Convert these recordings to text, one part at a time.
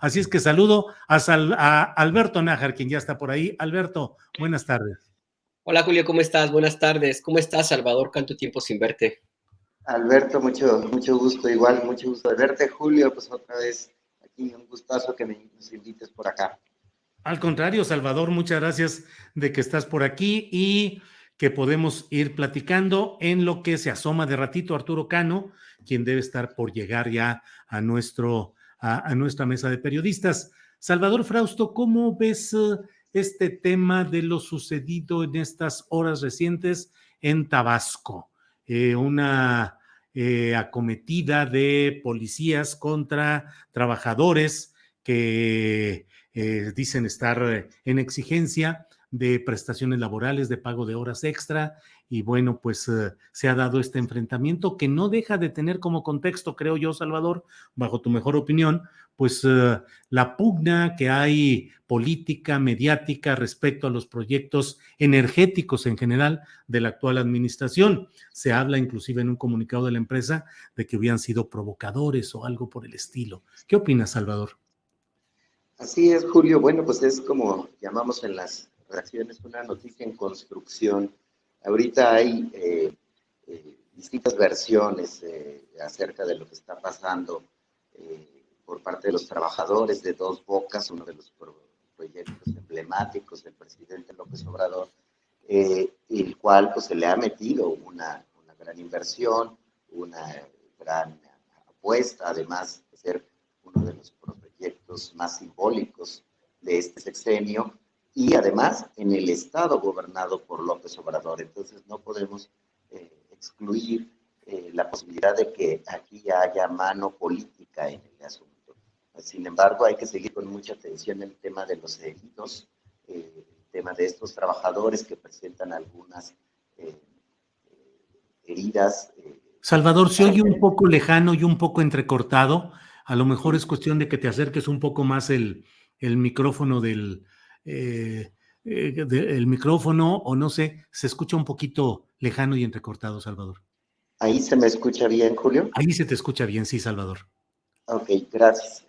Así es que saludo a Alberto Nájar, quien ya está por ahí. Alberto, buenas tardes. Hola Julio, ¿cómo estás? Buenas tardes. ¿Cómo estás, Salvador? ¿Cuánto tiempo sin verte? Alberto, mucho gusto, igual, mucho gusto de verte. Julio, pues otra vez aquí, un gustazo que nos invites por acá. Al contrario, Salvador, muchas gracias de que estás por aquí y que podemos ir platicando en lo que se asoma de ratito Arturo Cano, quien debe estar por llegar ya a nuestra mesa de periodistas. Salvador Frausto, ¿cómo ves este tema de lo sucedido en estas horas recientes en Tabasco? Una acometida de policías contra trabajadores que dicen estar en exigencia de prestaciones laborales, de pago de horas extra, y bueno, pues se ha dado este enfrentamiento que no deja de tener como contexto, creo yo, Salvador, bajo tu mejor opinión, pues la pugna que hay política, mediática respecto a los proyectos energéticos en general de la actual administración. Se habla inclusive en un comunicado de la empresa de que hubieran sido provocadores o algo por el estilo. ¿Qué opinas, Salvador? Así es, Julio. Bueno, pues es como llamamos en las reacciones una noticia en construcción. Ahorita hay distintas versiones acerca de lo que está pasando por parte de los trabajadores de Dos Bocas, uno de los proyectos emblemáticos del presidente López Obrador, el cual pues se le ha metido una gran inversión, una gran apuesta, además de ser uno de los proyectos más simbólicos de este sexenio, y además en el estado gobernado por López Obrador. Entonces no podemos excluir la posibilidad de que aquí haya mano política en el asunto. Sin embargo, hay que seguir con mucha atención el tema de los heridos, el tema de estos trabajadores que presentan algunas heridas. Salvador, se oye un poco lejano y un poco entrecortado. A lo mejor es cuestión de que te acerques un poco más el micrófono el micrófono, o no sé, se escucha un poquito lejano y entrecortado, Salvador. ¿Ahí se me escucha bien, Julio? Ahí se te escucha bien, sí, Salvador. Ok, gracias.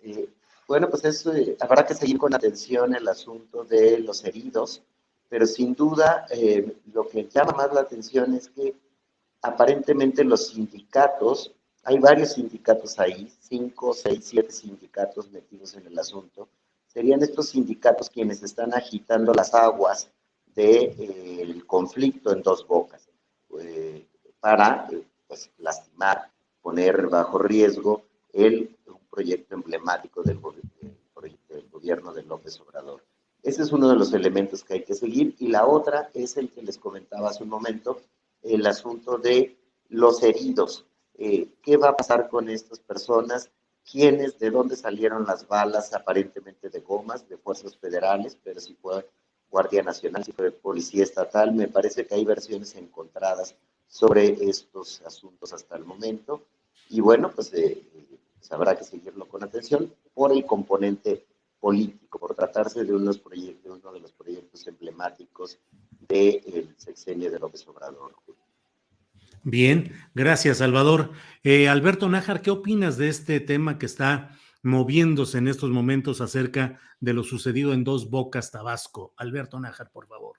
Bueno, pues habrá que seguir con atención el asunto de los heridos, pero sin duda lo que llama más la atención es que aparentemente los sindicatos, hay varios sindicatos ahí, 5, 6, 7 sindicatos metidos en el asunto, serían estos sindicatos quienes están agitando las aguas del conflicto en Dos Bocas, para pues, lastimar, poner bajo riesgo un proyecto emblemático del gobierno de López Obrador. Ese es uno de los elementos que hay que seguir, y la otra es el que les comentaba hace un momento, el asunto de los heridos. ¿Qué va a pasar con estas personas? ¿Quiénes? ¿De dónde salieron las balas? Aparentemente de gomas, de fuerzas federales, pero si fue Guardia Nacional, si fue Policía Estatal. Me parece que hay versiones encontradas sobre estos asuntos hasta el momento. Y bueno, pues habrá que seguirlo con atención por el componente político, por tratarse de uno de los proyectos emblemáticos del sexenio de López Obrador. Bien, gracias, Salvador. Alberto Nájar, ¿qué opinas de este tema que está moviéndose en estos momentos acerca de lo sucedido en Dos Bocas, Tabasco? Alberto Nájar, por favor.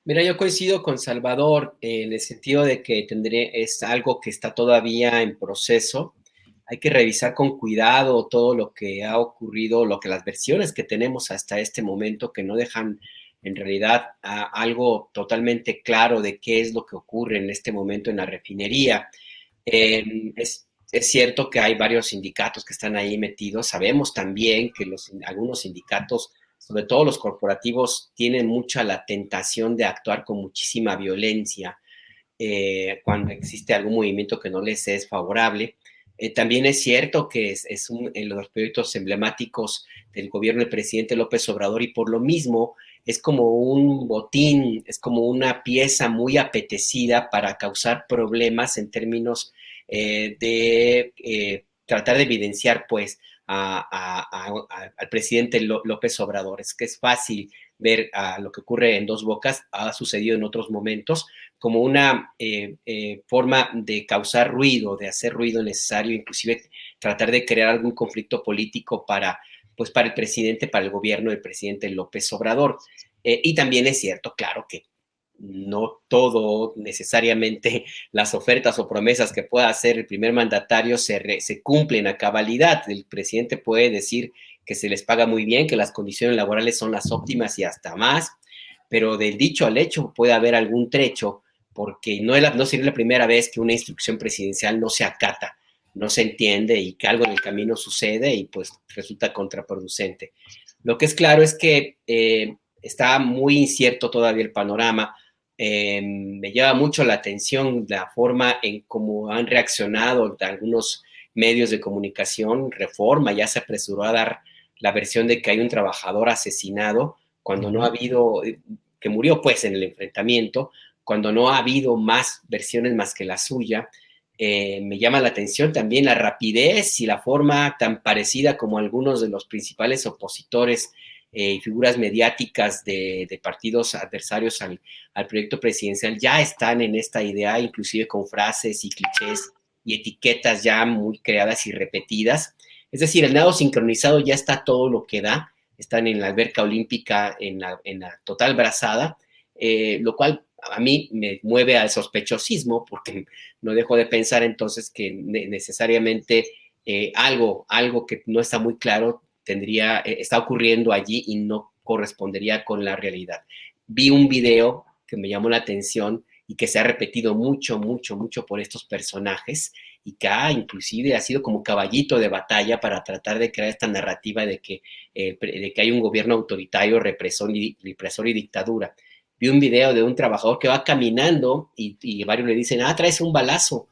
Mira, yo coincido con Salvador en el sentido de que es algo que está todavía en proceso. Hay que revisar con cuidado todo lo que ha ocurrido, las versiones que tenemos hasta este momento, que no dejan en realidad algo totalmente claro de qué es lo que ocurre en este momento en la refinería. Es cierto que hay varios sindicatos que están ahí metidos. Sabemos también que algunos sindicatos, sobre todo los corporativos, tienen mucha la tentación de actuar con muchísima violencia cuando existe algún movimiento que no les es favorable. También es cierto que en los proyectos emblemáticos del gobierno del presidente López Obrador, y por lo mismo es como un botín, es como una pieza muy apetecida para causar problemas en términos de tratar de evidenciar pues al presidente López Obrador. Es que es fácil ver lo que ocurre en Dos Bocas, ha sucedido en otros momentos, como una forma de causar ruido, de hacer ruido necesario, inclusive tratar de crear algún conflicto político para pues para el presidente, para el gobierno del presidente López Obrador. Y también es cierto, claro, que no todo necesariamente las ofertas o promesas que pueda hacer el primer mandatario se cumplen a cabalidad. El presidente puede decir que se les paga muy bien, que las condiciones laborales son las óptimas y hasta más, pero del dicho al hecho puede haber algún trecho, porque no sería la primera vez que una instrucción presidencial no se acata, no se entiende y que algo en el camino sucede y pues resulta contraproducente. Lo que es claro es que está muy incierto todavía el panorama. Me llama mucho la atención la forma en cómo han reaccionado algunos medios de comunicación. Reforma ya se apresuró a dar la versión de que hay un trabajador asesinado cuando no ha habido, que murió pues en el enfrentamiento, cuando no ha habido más versiones más que la suya. Me llama la atención también la rapidez y la forma tan parecida como algunos de los principales opositores y figuras mediáticas de partidos adversarios al proyecto presidencial ya están en esta idea, inclusive con frases y clichés y etiquetas ya muy creadas y repetidas. Es decir, el nado sincronizado ya está todo lo que da, están en la alberca olímpica en la total brazada, lo cual a mí me mueve al sospechosismo, porque no dejo de pensar entonces que necesariamente algo que no está muy claro está ocurriendo allí y no correspondería con la realidad. Vi un video que me llamó la atención y que se ha repetido mucho por estos personajes y que inclusive ha sido como caballito de batalla para tratar de crear esta narrativa de que hay un gobierno autoritario, represor y dictadura. Vi un video de un trabajador que va caminando y varios le dicen, traes un balazo.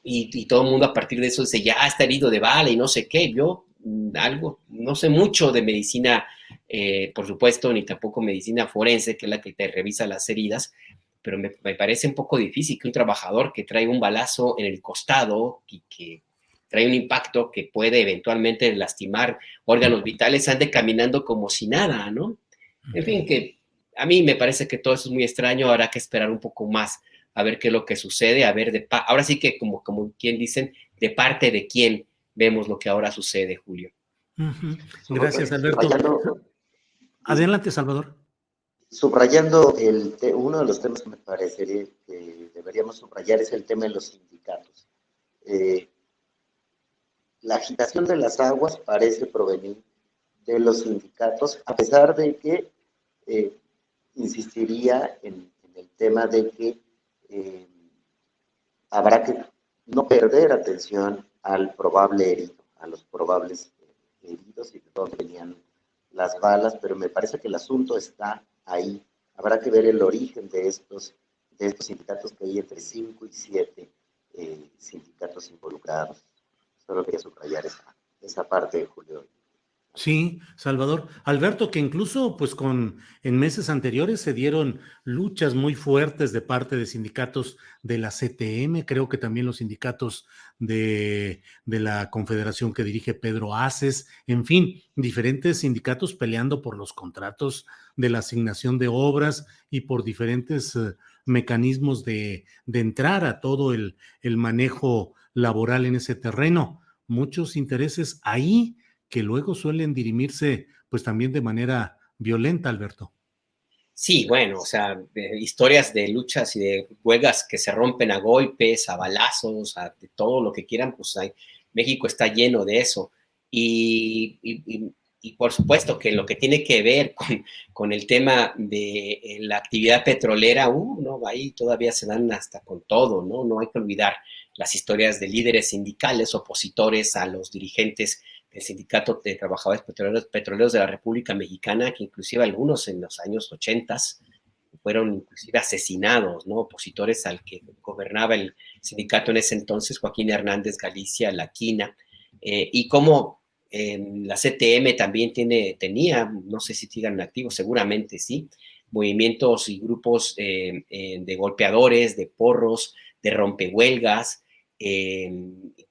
Y todo el mundo a partir de eso dice, ya está herido de bala y no sé qué. Yo no sé mucho de medicina, por supuesto, ni tampoco medicina forense, que es la que te revisa las heridas, pero me parece un poco difícil que un trabajador que trae un balazo en el costado y que trae un impacto que puede eventualmente lastimar órganos vitales, ande caminando como si nada, ¿no? En fin, que a mí me parece que todo eso es muy extraño, habrá que esperar un poco más a ver qué es lo que sucede, a ver, ahora sí que como quien dicen, de parte de quién vemos lo que ahora sucede, Julio. Gracias, Alberto. Adelante, Salvador. Subrayando uno de los temas que me parecería que deberíamos subrayar es el tema de los sindicatos. La agitación de las aguas parece provenir de los sindicatos, a pesar de que insistiría en el tema de que habrá que no perder atención al probable herido, a los probables heridos y de dónde venían las balas, pero me parece que el asunto está ahí. Habrá que ver el origen de estos sindicatos, que hay entre 5 y 7 sindicatos involucrados. Solo quería subrayar esa parte, Julio. Sí, Salvador. Alberto, que incluso pues en meses anteriores se dieron luchas muy fuertes de parte de sindicatos de la CTM, creo que también los sindicatos de la confederación que dirige Pedro Aces, en fin, diferentes sindicatos peleando por los contratos de la asignación de obras y por diferentes mecanismos de entrar a todo el manejo laboral en ese terreno. Muchos intereses ahí que luego suelen dirimirse pues también de manera violenta, Alberto. Sí, bueno, o sea, historias de luchas y de huelgas que se rompen a golpes, a balazos, de todo lo que quieran, pues México está lleno de eso. Y por supuesto que lo que tiene que ver con el tema de la actividad petrolera, no, ahí todavía se dan hasta con todo, ¿no? No hay que olvidar las historias de líderes sindicales opositores a los dirigentes del Sindicato de Trabajadores Petroleros de la República Mexicana, que inclusive algunos en los años 80 fueron inclusive asesinados, ¿no? Opositores al que gobernaba el sindicato en ese entonces, Joaquín Hernández Galicia, La Quina, y como la CTM también tenía, no sé si sigan activos, seguramente sí, movimientos y grupos de golpeadores, de porros, de rompehuelgas,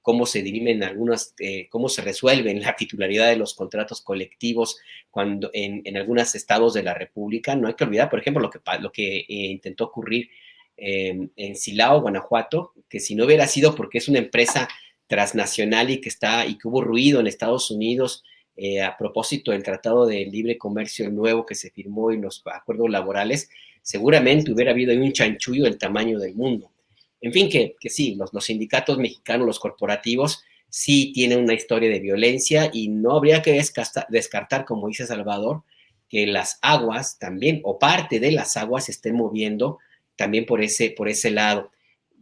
cómo se dirimen algunas, cómo se resuelven la titularidad de los contratos colectivos cuando en algunos estados de la República. No hay que olvidar, por ejemplo, lo que intentó ocurrir en Silao, Guanajuato, que si no hubiera sido porque es una empresa transnacional y que hubo ruido en Estados Unidos a propósito del Tratado de Libre Comercio nuevo que se firmó y los acuerdos laborales, seguramente hubiera habido ahí un chanchullo del tamaño del mundo. En fin, que sí, los sindicatos mexicanos, los corporativos, sí tienen una historia de violencia y no habría que descartar, como dice Salvador, que las aguas también, o parte de las aguas, se estén moviendo también por ese lado.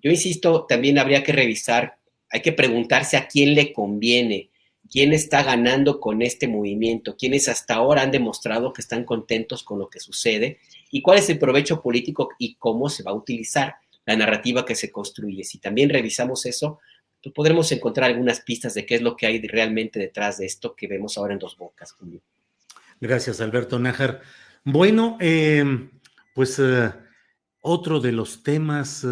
Yo insisto, también habría que revisar, hay que preguntarse a quién le conviene, quién está ganando con este movimiento, quiénes hasta ahora han demostrado que están contentos con lo que sucede y cuál es el provecho político y cómo se va a utilizar la narrativa que se construye. Si también revisamos eso, pues podremos encontrar algunas pistas de qué es lo que hay realmente detrás de esto que vemos ahora en Dos Bocas, Julio. Gracias, Alberto Nájar. Bueno, pues otro de los temas,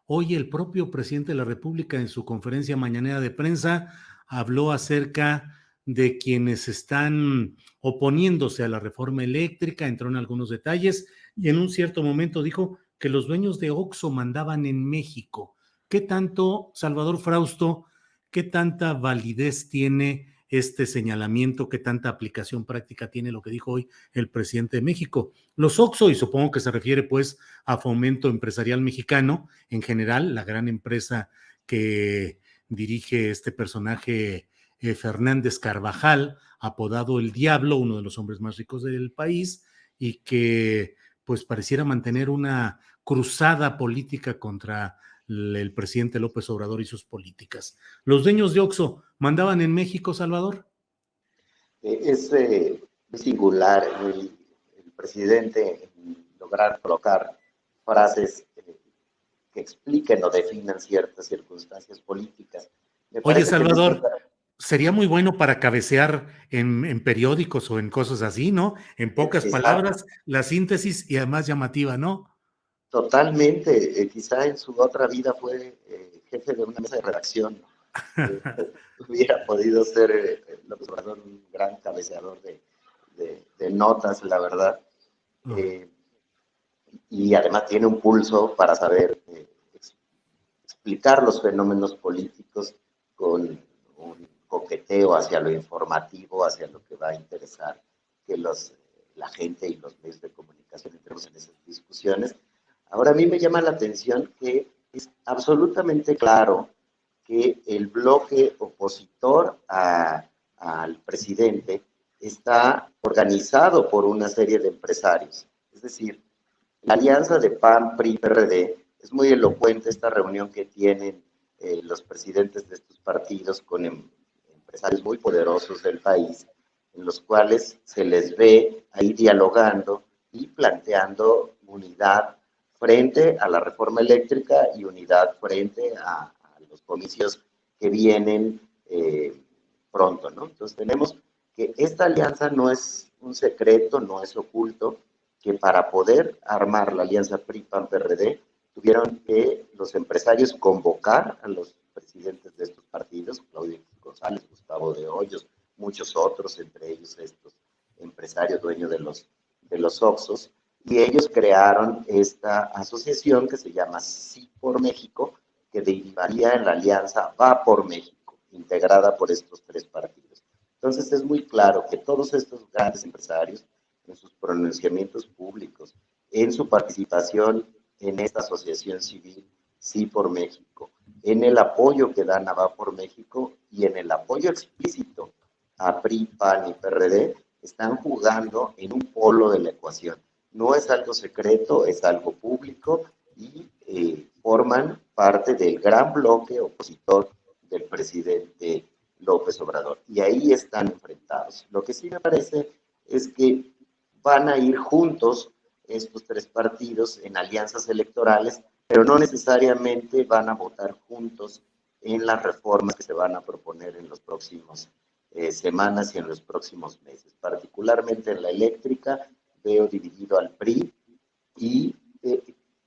hoy el propio presidente de la República en su conferencia mañanera de prensa habló acerca de quienes están oponiéndose a la reforma eléctrica, entró en algunos detalles y en un cierto momento dijo que los dueños de Oxxo mandaban en México. ¿Qué tanto, Salvador Frausto, qué tanta validez tiene este señalamiento, qué tanta aplicación práctica tiene lo que dijo hoy el presidente de México? Los Oxxo, y supongo que se refiere pues a Fomento Empresarial Mexicano, en general, la gran empresa que dirige este personaje Fernández Carvajal, apodado El Diablo, uno de los hombres más ricos del país, y que pues pareciera mantener una cruzada política contra el presidente López Obrador y sus políticas. ¿Los dueños de Oxxo mandaban en México, Salvador? Es singular el presidente lograr colocar frases que expliquen o definan ciertas circunstancias políticas. Me Oye, parece que en este... Salvador, sería muy bueno para cabecear en periódicos o en cosas así, ¿no? En pocas Exacto, palabras, la síntesis y además llamativa, ¿no? totalmente. Quizá en su otra vida fue jefe de una mesa de redacción. Eh, Hubiera podido ser López Obrador un gran cabeceador de notas, la verdad. Oh. Eh, y además tiene un pulso para saber explicar los fenómenos políticos con un coqueteo hacia lo informativo, hacia lo que va a interesar que la gente y los medios de comunicación entremos en esas discusiones. Ahora a mí me llama la atención que es absolutamente claro que el bloque opositor al presidente está organizado por una serie de empresarios. Es decir, la alianza de PAN, PRI, PRD, es muy elocuente esta reunión que tienen los presidentes de estos partidos con empresarios muy poderosos del país, en los cuales se les ve ahí dialogando y planteando unidad frente a la reforma eléctrica y unidad frente a los comicios que vienen pronto, ¿no? Entonces tenemos que esta alianza no es un secreto, no es oculto, que para poder armar la alianza PRI-PAN-PRD tuvieron que los empresarios convocar a los presidentes de estos partidos, Claudio González, Gustavo de Hoyos, muchos otros, entre ellos estos empresarios dueños de los Oxxos, y ellos crearon esta asociación que se llama Sí por México, que derivaría en la alianza Va por México, integrada por estos tres partidos. Entonces es muy claro que todos estos grandes empresarios, en sus pronunciamientos públicos, en su participación en esta asociación civil Sí por México, en el apoyo que dan a Va por México y en el apoyo explícito a PRI, PAN y PRD, están jugando en un polo de la ecuación. No es algo secreto, es algo público y forman parte del gran bloque opositor del presidente López Obrador. Y ahí están enfrentados. Lo que sí me parece es que van a ir juntos estos tres partidos en alianzas electorales, pero no necesariamente van a votar juntos en las reformas que se van a proponer en los próximos semanas y en los próximos meses. Particularmente en la eléctrica, veo dividido al PRI y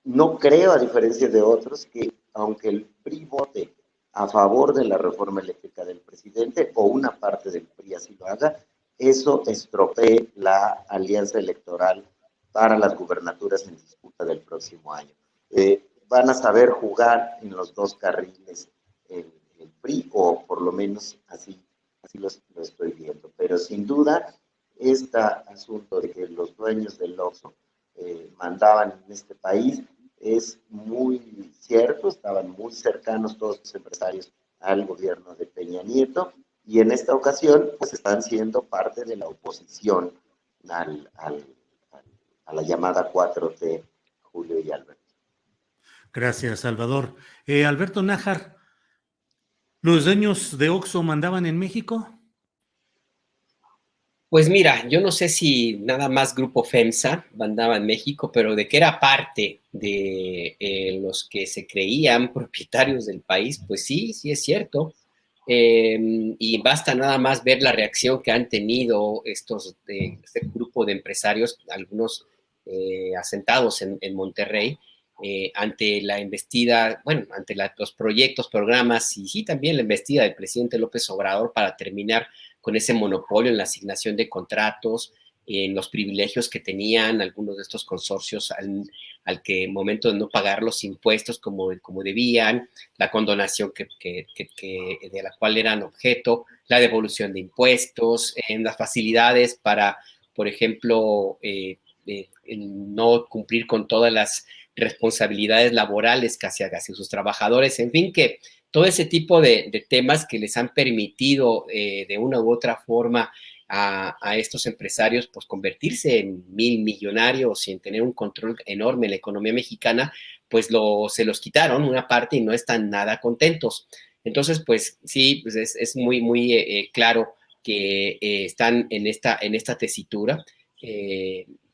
no creo, a diferencia de otros, que aunque el PRI vote a favor de la reforma eléctrica del presidente o una parte del PRI así lo haga, eso estropee la alianza electoral para las gubernaturas en disputa del próximo año. Van a saber jugar en los dos carriles el PRI, o por lo menos así así lo estoy viendo. Pero sin duda, este asunto de que los dueños del Oxxo mandaban en este país es muy cierto, estaban muy cercanos todos los empresarios al gobierno de Peña Nieto, y en esta ocasión pues están siendo parte de la oposición al, al, a la llamada 4T, Julio y Alberto. Gracias, Salvador. Alberto Nájar, ¿los dueños de Oxxo mandaban en México? Pues mira, yo no sé si nada más Grupo FEMSA mandaba en México, pero de que era parte de los que se creían propietarios del país, pues sí, sí es cierto. Y basta nada más ver la reacción que han tenido este grupo de empresarios, algunos asentados en Monterrey, ante la embestida, bueno, ante los proyectos, programas y sí también la embestida del presidente López Obrador para terminar con ese monopolio en la asignación de contratos, en los privilegios que tenían algunos de estos consorcios al que momento de no pagar los impuestos como debían, la condonación de la cual eran objeto, la devolución de impuestos, en las facilidades para, por ejemplo, no cumplir con todas las responsabilidades laborales que hacia sus trabajadores, en fin, que todo ese tipo de temas que les han permitido de una u otra forma a estos empresarios pues convertirse en millonarios y en tener un control enorme en la economía mexicana, pues se los quitaron una parte y no están nada contentos. Entonces, pues sí, pues es muy claro que están en esta tesitura.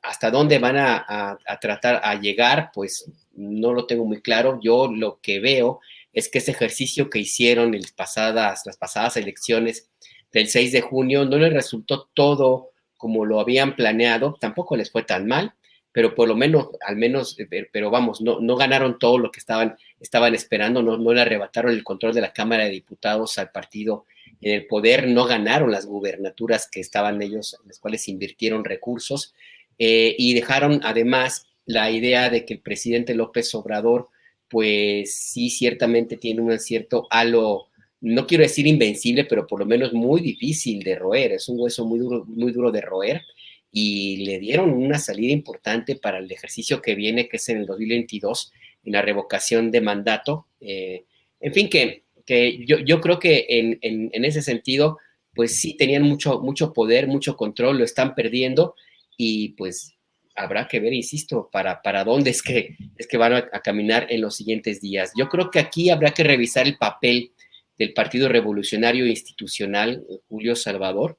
¿Hasta dónde van a tratar a llegar? Pues no lo tengo muy claro. Yo lo que veo es que ese ejercicio que hicieron en las pasadas elecciones del 6 de junio no les resultó todo como lo habían planeado, tampoco les fue tan mal, pero por lo menos, pero vamos, no ganaron todo lo que estaban esperando, no le arrebataron el control de la Cámara de Diputados al partido en el poder, no ganaron las gubernaturas que estaban ellos, en las cuales invirtieron recursos, y dejaron además la idea de que el presidente López Obrador pues sí, ciertamente tiene un cierto halo, no quiero decir invencible, pero por lo menos muy difícil de roer, es un hueso muy duro de roer, y le dieron una salida importante para el ejercicio que viene, que es en el 2022, en la revocación de mandato. En fin, que yo creo que en ese sentido, pues sí tenían mucho poder, mucho control, lo están perdiendo, y pues habrá que ver, insisto, para dónde es que van a caminar en los siguientes días. Yo creo que aquí habrá que revisar el papel del Partido Revolucionario Institucional, Julio Salvador,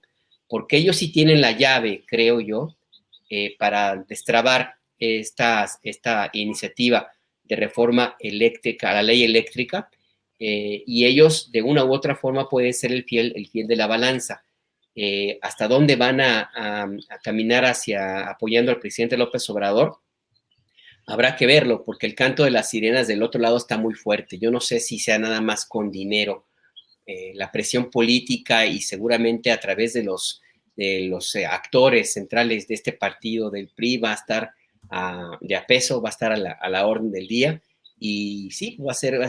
porque ellos sí tienen la llave, creo yo, para destrabar esta iniciativa de reforma eléctrica, a la ley eléctrica, y ellos de una u otra forma pueden ser el fiel de la balanza. Hasta dónde van a caminar hacia apoyando al presidente López Obrador, habrá que verlo, porque el canto de las sirenas del otro lado está muy fuerte. Yo no sé si sea nada más con dinero, la presión política y seguramente a través de los actores centrales de este partido del PRI va a estar de a peso, va a estar a la orden del día, y sí,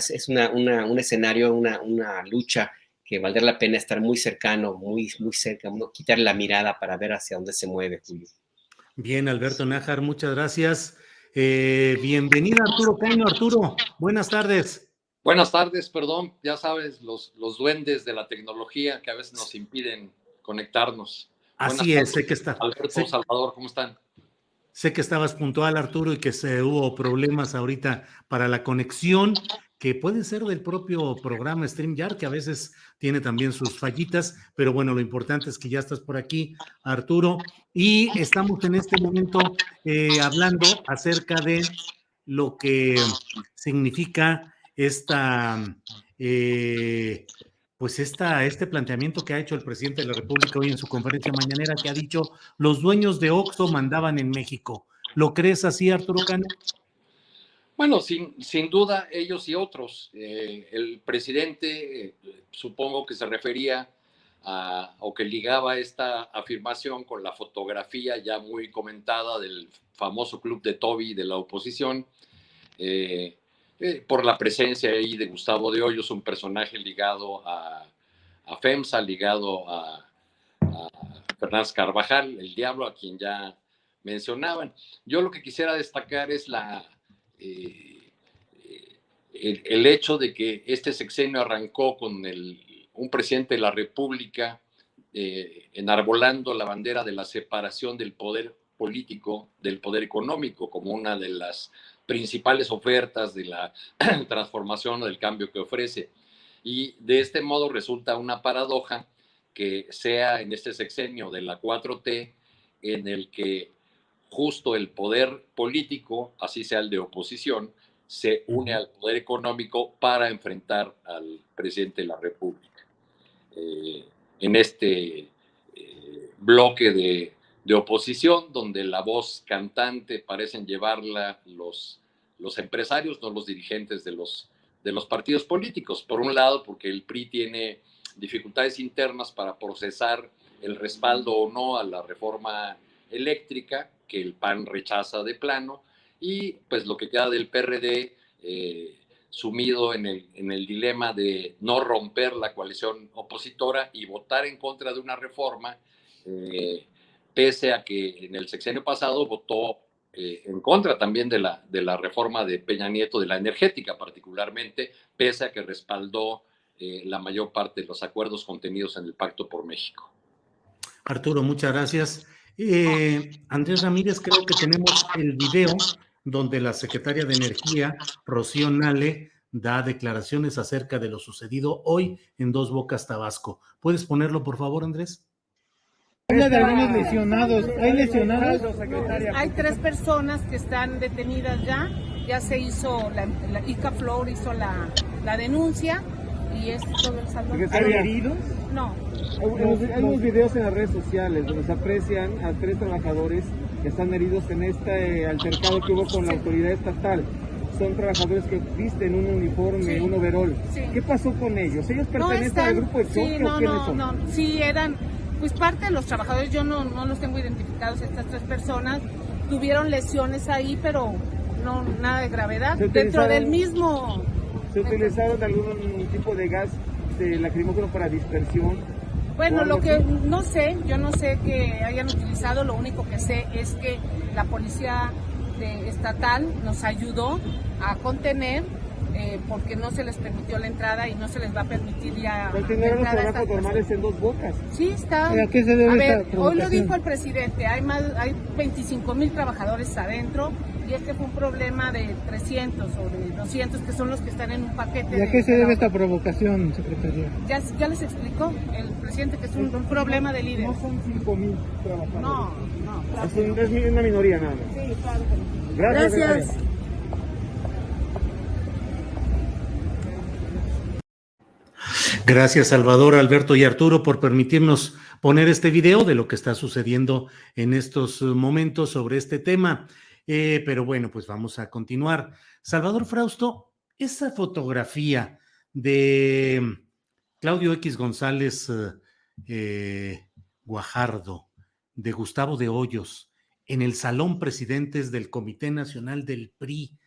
es un escenario, una lucha que valdrá la pena estar muy cercano, muy cerca, no quitar la mirada para ver hacia dónde se mueve, Julio. Bien, Alberto Nájar, muchas gracias. Bienvenido Arturo Caño. Arturo, buenas tardes. Buenas tardes, perdón, ya sabes, los duendes de la tecnología que a veces nos impiden conectarnos. Así es, sé que está. Alberto, Salvador, ¿cómo están? Sé que estabas puntual, Arturo, y que hubo problemas ahorita para la conexión, que pueden ser del propio programa StreamYard, que a veces tiene también sus fallitas, pero bueno, lo importante es que ya estás por aquí, Arturo, y estamos en este momento hablando acerca de lo que significa este planteamiento que ha hecho el presidente de la República hoy en su conferencia mañanera, que ha dicho: los dueños de Oxxo mandaban en México. ¿Lo crees así, Arturo Cano? Bueno, sin duda, ellos y otros. El presidente, supongo que se refería o que ligaba esta afirmación con la fotografía ya muy comentada del famoso club de Toby de la oposición, por la presencia ahí de Gustavo de Hoyos, un personaje ligado FEMSA, ligado a Fernández Carvajal, el Diablo, a quien ya mencionaban. Yo lo que quisiera destacar es el hecho de que este sexenio arrancó con un presidente de la República enarbolando la bandera de la separación del poder político del poder económico como una de las principales ofertas de la transformación o del cambio que ofrece. Y de este modo resulta una paradoja que sea en este sexenio de la 4T en el que justo el poder político, así sea el de oposición, se une al poder económico para enfrentar al presidente de la República. En este bloque de oposición, donde la voz cantante parecen llevarla los empresarios, no los dirigentes de los partidos políticos. Por un lado, porque el PRI tiene dificultades internas para procesar el respaldo o no a la reforma eléctrica, que el PAN rechaza de plano, y pues lo que queda del PRD sumido en el dilema de no romper la coalición opositora y votar en contra de una reforma, pese a que en el sexenio pasado votó en contra también de la reforma de Peña Nieto, de la energética particularmente, pese a que respaldó la mayor parte de los acuerdos contenidos en el Pacto por México. Arturo, muchas gracias. Andrés Ramírez, creo que tenemos el video donde la secretaria de Energía, Rocío Nale, da declaraciones acerca de lo sucedido hoy en Dos Bocas, Tabasco. ¿Puedes ponerlo, por favor, Andrés? Habla de algunos lesionados. ¿Hay lesionados? Hay 3 personas que están detenidas ya. Ya se hizo, la ICAFLOR hizo la denuncia y es todo el saldo. ¿Hay heridos? No. Hay unos videos en las redes sociales donde se aprecian a 3 trabajadores que están heridos en este altercado que hubo con la autoridad estatal. Son trabajadores que visten un uniforme, un overol. Sí. ¿Qué pasó con ellos? ¿Ellos pertenecen al grupo de choque o quiénes son? No, sí eran, pues parte de los trabajadores, yo no los tengo identificados, estas 3 personas tuvieron lesiones ahí, pero no nada de gravedad. Dentro del mismo... ¿Se utilizaron algún tipo de gas de lacrimógeno para dispersión? Bueno, lo que no sé, yo no sé que hayan utilizado, lo único que sé es que la policía estatal nos ayudó a contener porque no se les permitió la entrada y no se les va a permitir ya. ¿Continuaron los trabajos normales en Dos Bocas? Sí, está. ¿A qué se debe esta provocación? Hoy lo dijo el presidente, hay 25,000 trabajadores adentro y este fue un problema de 300 o de 200 que son los que están en un paquete. ¿Y a qué se debe esta provocación, secretaria? Ya les explicó el presidente que es un problema de líderes. No son 5,000 trabajadores. No. Claro. Es una minoría nada más. Sí, claro. Gracias. Gracias, Salvador, Alberto y Arturo, por permitirnos poner este video de lo que está sucediendo en estos momentos sobre este tema. Pero bueno, pues vamos a continuar. Salvador Frausto, esa fotografía de Claudio X González Guajardo, de Gustavo de Hoyos, en el Salón Presidentes del Comité Nacional del PRI.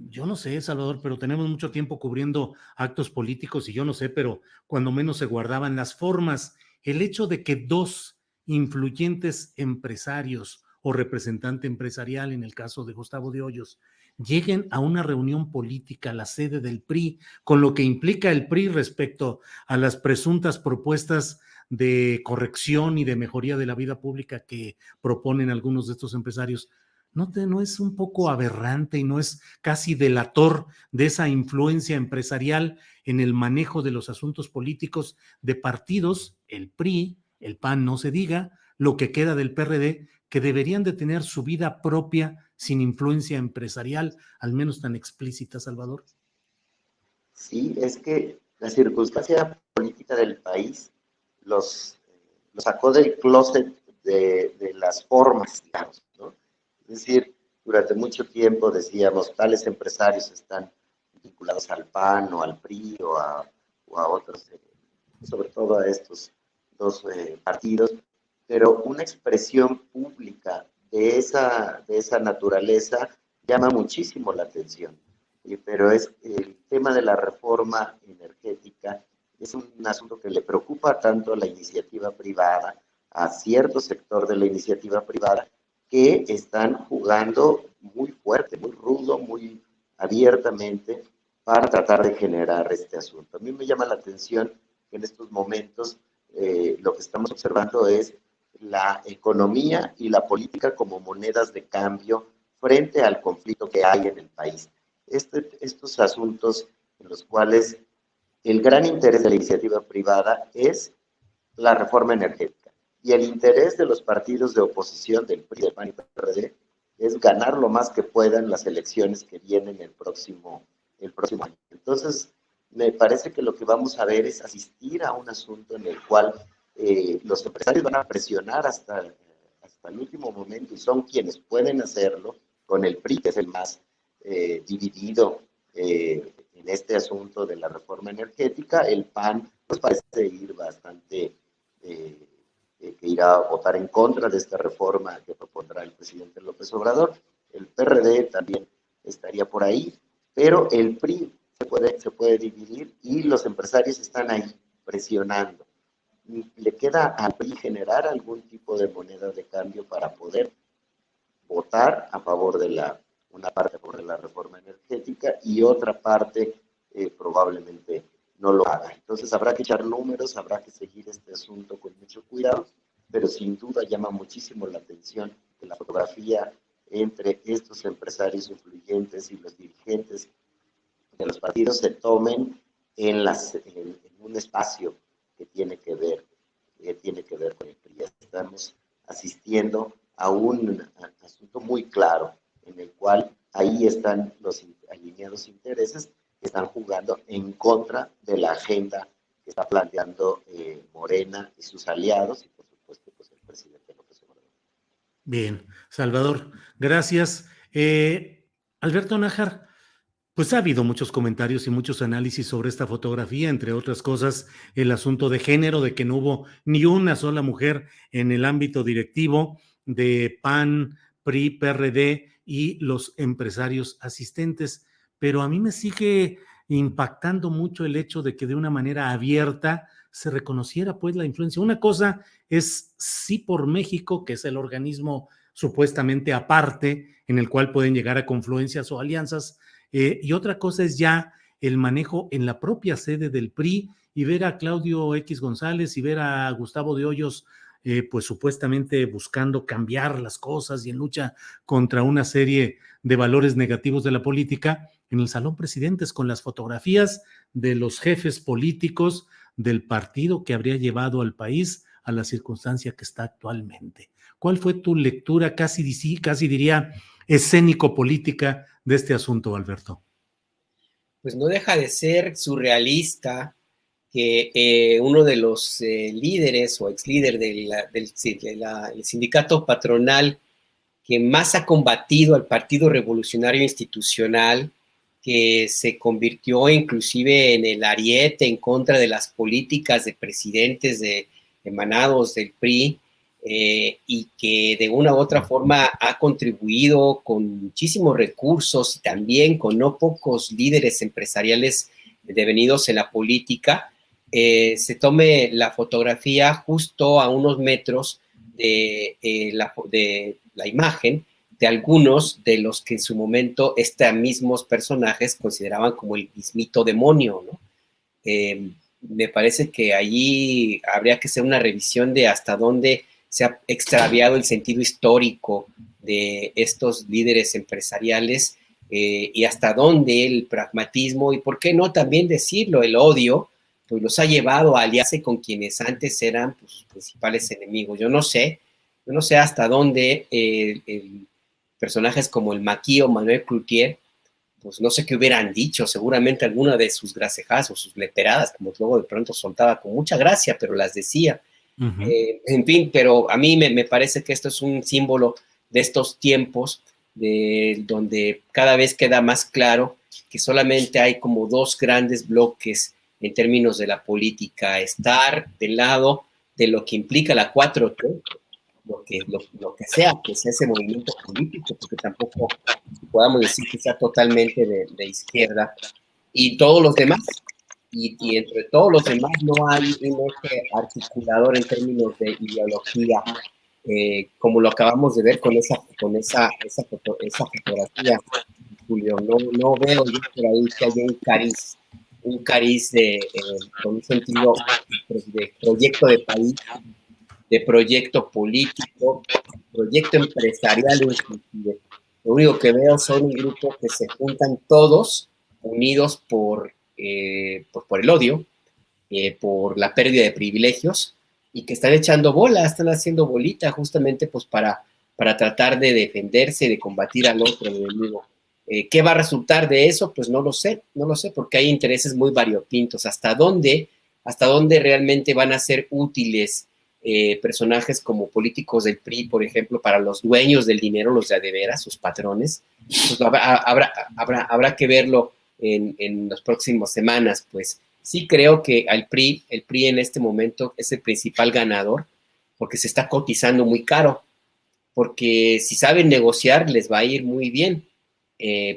Yo no sé, Salvador, pero tenemos mucho tiempo cubriendo actos políticos y yo no sé, pero cuando menos se guardaban las formas. El hecho de que 2 influyentes empresarios o representante empresarial, en el caso de Gustavo de Hoyos, lleguen a una reunión política a la sede del PRI, con lo que implica el PRI respecto a las presuntas propuestas de corrección y de mejoría de la vida pública que proponen algunos de estos empresarios, ¿no es un poco aberrante y no es casi delator de esa influencia empresarial en el manejo de los asuntos políticos de partidos, el PRI, el PAN no se diga, lo que queda del PRD, que deberían de tener su vida propia sin influencia empresarial, al menos tan explícita, Salvador? Sí, es que la circunstancia política del país los sacó del closet de las formas, digamos, ¿no? Es decir, durante mucho tiempo decíamos, tales empresarios están vinculados al PAN o al PRI o a otros, sobre todo a estos 2 partidos, pero una expresión pública de esa naturaleza llama muchísimo la atención. Pero es el tema de la reforma energética, es un asunto que le preocupa tanto a la iniciativa privada, a cierto sector de la iniciativa privada, que están jugando muy fuerte, muy rudo, muy abiertamente para tratar de generar este asunto. A mí me llama la atención que en estos momentos lo que estamos observando es la economía y la política como monedas de cambio frente al conflicto que hay en el país. Estos asuntos en los cuales el gran interés de la iniciativa privada es la reforma energética y el interés de los partidos de oposición del PRI, del PAN y PRD es ganar lo más que puedan las elecciones que vienen el próximo año. Entonces, me parece que lo que vamos a ver es asistir a un asunto en el cual los empresarios van a presionar hasta el último momento y son quienes pueden hacerlo con el PRI, que es el más dividido en este asunto de la reforma energética. El PAN pues parece ir bastante, que irá a votar en contra de esta reforma que propondrá el presidente López Obrador. El PRD también estaría por ahí, pero el PRI se puede dividir y los empresarios están ahí presionando. Le queda al PRI generar algún tipo de moneda de cambio para poder votar a favor de una parte por la reforma energética y otra parte probablemente no lo haga. Entonces habrá que echar números, habrá que seguir este asunto con mucho cuidado, pero sin duda llama muchísimo la atención que la fotografía entre estos empresarios influyentes y los dirigentes de los partidos se tomen en un espacio que tiene que ver con el PRI. Estamos asistiendo a un asunto muy claro en el cual ahí están los alineados intereses que están jugando en contra de la agenda que está planteando Morena y sus aliados y por supuesto pues el presidente López Obrador. Bien, Salvador, gracias. Alberto Nájar, pues ha habido muchos comentarios y muchos análisis sobre esta fotografía, entre otras cosas, el asunto de género, de que no hubo ni una sola mujer en el ámbito directivo de PAN, PRI, PRD y los empresarios asistentes. Pero a mí me sigue impactando mucho el hecho de que de una manera abierta se reconociera pues la influencia. Una cosa es Sí por México, que es el organismo supuestamente aparte en el cual pueden llegar a confluencias o alianzas, y otra cosa es ya el manejo en la propia sede del PRI y ver a Claudio X González y ver a Gustavo de Hoyos pues supuestamente buscando cambiar las cosas y en lucha contra una serie de valores negativos de la política en el Salón Presidentes con las fotografías de los jefes políticos del partido que habría llevado al país a la circunstancia que está actualmente. ¿Cuál fue tu lectura casi diría escénico-política de este asunto, Alberto? Pues no deja de ser surrealista que uno de los líderes o ex líder del sindicato patronal que más ha combatido al Partido Revolucionario Institucional, que se convirtió inclusive en el ariete en contra de las políticas de presidentes emanados del PRI, y que de una u otra forma ha contribuido con muchísimos recursos y también con no pocos líderes empresariales devenidos en la política, se tome la fotografía justo a unos metros de la imagen de algunos de los que en su momento estos mismos personajes consideraban como el mismito demonio, ¿no? Me parece que allí habría que hacer una revisión de hasta dónde se ha extraviado el sentido histórico de estos líderes empresariales y hasta dónde el pragmatismo y, por qué no también decirlo, el odio, pues los ha llevado a aliarse con quienes antes eran pues, sus principales enemigos. Yo no sé hasta dónde personajes como el Maquis o Manuel Cloutier, pues no sé qué hubieran dicho, seguramente alguna de sus gracejas o sus leperadas, como luego de pronto soltaba con mucha gracia, pero las decía. Uh-huh. En fin, pero a mí me parece que esto es un símbolo de estos tiempos donde cada vez queda más claro que solamente hay como dos grandes bloques en términos de la política: estar del lado de lo que implica la 4T, lo que sea ese movimiento político, porque tampoco podamos decir que sea totalmente de izquierda, y todos los demás y entre todos los demás no hay un eje articulador en términos de ideología, como lo acabamos de ver con esa fotografía, Julio. No veo yo por ahí que haya un cariz con un sentido de proyecto de país, de proyecto político, proyecto empresarial inclusive. Lo único que veo son un grupo que se juntan todos unidos por el odio, por la pérdida de privilegios, y que están echando bola, están haciendo bolita justamente pues para tratar de defenderse, de combatir al otro enemigo. ¿Qué va a resultar de eso? Pues no lo sé, porque hay intereses muy variopintos. ¿Hasta dónde realmente van a ser útiles personajes como políticos del PRI, por ejemplo, para los dueños del dinero, los de veras, sus patrones? Pues habrá que verlo en las próximas semanas. Pues sí creo que el PRI en este momento es el principal ganador, porque se está cotizando muy caro, porque si saben negociar les va a ir muy bien,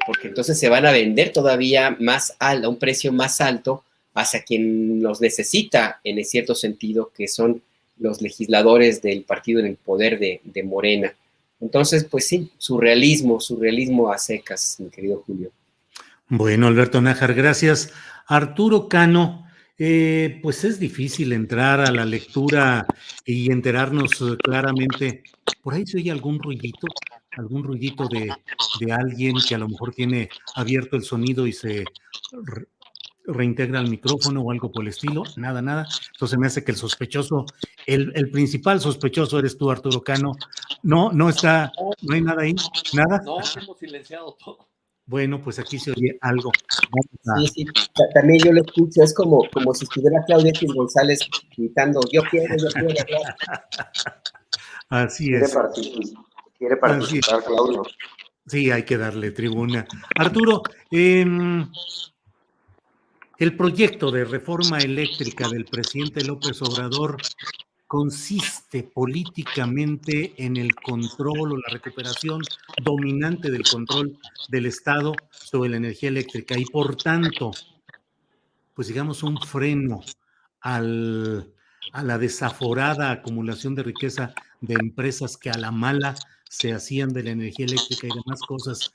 porque entonces se van a vender todavía más a un precio más alto hacia quien los necesita, en cierto sentido, que son los legisladores del partido en el poder de Morena. Entonces, pues sí, surrealismo a secas, mi querido Julio. Bueno, Alberto Nájar, gracias. Arturo Cano, pues es difícil entrar a la lectura y enterarnos claramente. Por ahí se oye algún ruidito de alguien que a lo mejor tiene abierto el sonido y se reintegra el micrófono o algo por el estilo. Nada. Entonces me hace que el sospechoso, el principal sospechoso eres tú, Arturo Cano. No hay nada ahí, nada. No, hemos silenciado todo. Bueno, pues aquí se oye algo. Sí, también yo lo escucho, es como si estuviera Claudia X González gritando, yo quiero hablar. Así es. Quiere participar, Claudio. Sí, hay que darle tribuna. Arturo, el proyecto de reforma eléctrica del presidente López Obrador consiste políticamente en el control o la recuperación dominante del control del Estado sobre la energía eléctrica y por tanto, pues digamos un freno a la desaforada acumulación de riqueza de empresas que a la mala se hacían de la energía eléctrica y demás cosas.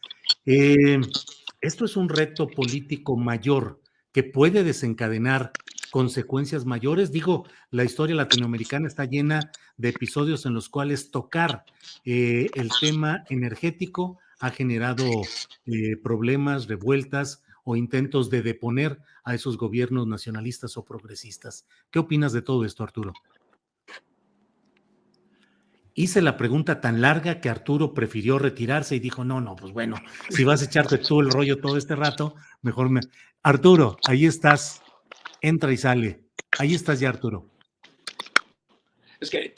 Esto es un reto político mayor que puede desencadenar consecuencias mayores. Digo, la historia latinoamericana está llena de episodios en los cuales tocar el tema energético ha generado problemas, revueltas o intentos de deponer a esos gobiernos nacionalistas o progresistas. ¿Qué opinas de todo esto, Arturo? Hice la pregunta tan larga que Arturo prefirió retirarse y dijo, no, pues bueno, si vas a echarte tú el rollo todo este rato, mejor me... Arturo, ahí estás, entra y sale. Ahí estás ya, Arturo. Es que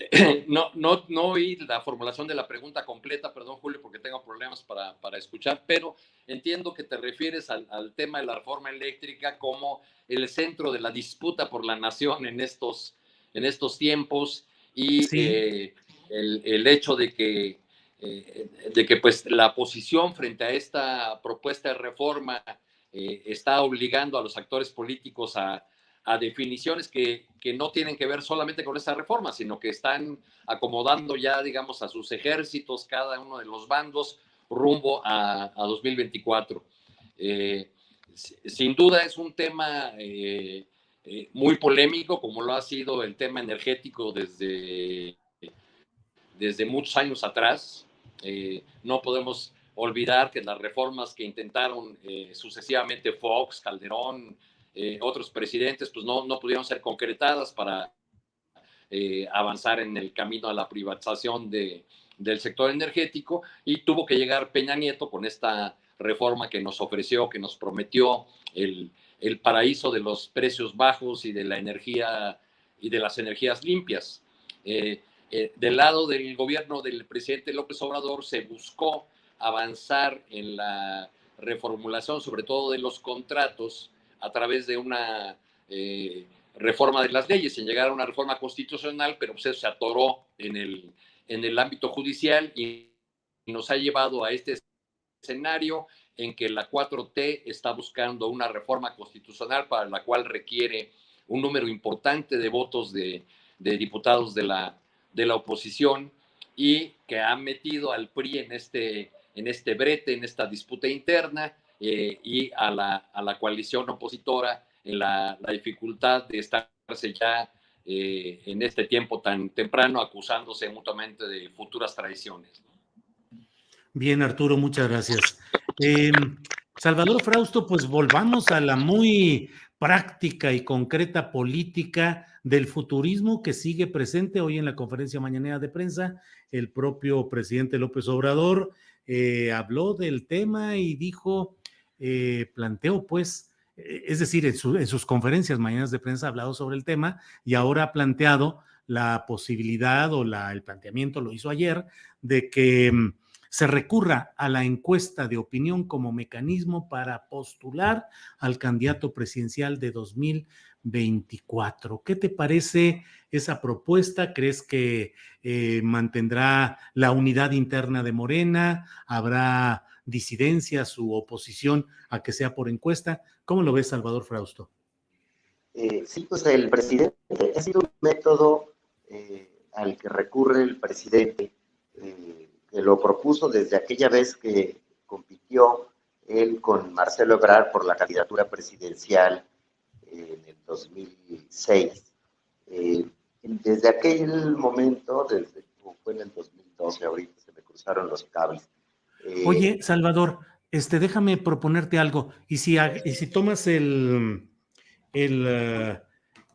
no oí la formulación de la pregunta completa, perdón, Julio, porque tengo problemas para escuchar, pero entiendo que te refieres al tema de la reforma eléctrica como el centro de la disputa por la nación en estos tiempos y sí. El hecho de que pues la posición frente a esta propuesta de reforma está obligando a los actores políticos a definiciones que no tienen que ver solamente con esta reforma, sino que están acomodando ya, digamos, a sus ejércitos, cada uno de los bandos, rumbo a 2024. Sin duda es un tema muy polémico, como lo ha sido el tema energético desde muchos años atrás. No podemos olvidar que las reformas que intentaron sucesivamente Fox, Calderón, otros presidentes, pues no pudieron ser concretadas para avanzar en el camino a la privatización del sector energético, y tuvo que llegar Peña Nieto con esta reforma que nos ofreció, que nos prometió el paraíso de los precios bajos y de la energía y de las energías limpias. Del lado del gobierno del presidente López Obrador se buscó avanzar en la reformulación, sobre todo de los contratos, a través de una reforma de las leyes, sin llegar a una reforma constitucional, pero pues eso se atoró en el ámbito judicial y nos ha llevado a este escenario en que la 4T está buscando una reforma constitucional para la cual requiere un número importante de votos de diputados de la oposición, y que ha metido al PRI en este brete, en esta disputa interna, y a la coalición opositora en la dificultad de estarse ya en este tiempo tan temprano acusándose mutuamente de futuras traiciones. Bien, Arturo, muchas gracias. Salvador Frausto, pues volvamos a la muy práctica y concreta política del futurismo que sigue presente hoy en la conferencia mañanera de prensa. El propio presidente López Obrador habló del tema y dijo, planteó pues, es decir, en sus conferencias mañanas de prensa ha hablado sobre el tema y ahora ha planteado la posibilidad el planteamiento, lo hizo ayer, de que se recurra a la encuesta de opinión como mecanismo para postular al candidato presidencial de 2024. ¿Qué te parece esa propuesta? ¿Crees que mantendrá la unidad interna de Morena? ¿Habrá disidencias u oposición a que sea por encuesta? ¿Cómo lo ves, Salvador Frausto? Sí, pues el presidente ha sido un método al que recurre el presidente, que lo propuso desde aquella vez que compitió él con Marcelo Ebrard por la candidatura presidencial en el 2006. Desde aquel momento, fue en el 2012, ahorita se me cruzaron los cables. Oye, Salvador, déjame proponerte algo. Y si tomas el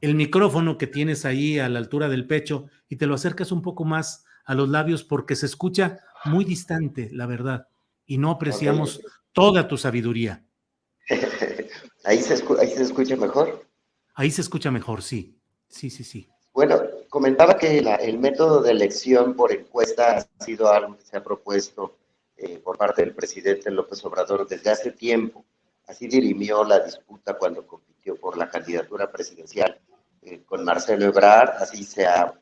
micrófono que tienes ahí a la altura del pecho y te lo acercas un poco más a los labios porque se escucha muy distante, la verdad, y no apreciamos toda tu sabiduría. ¿Ahí se escucha mejor? Ahí se escucha mejor, sí. Sí. Bueno, comentaba que el método de elección por encuesta ha sido algo que se ha propuesto por parte del presidente López Obrador desde hace tiempo. Así dirimió la disputa cuando compitió por la candidatura presidencial con Marcelo Ebrard, así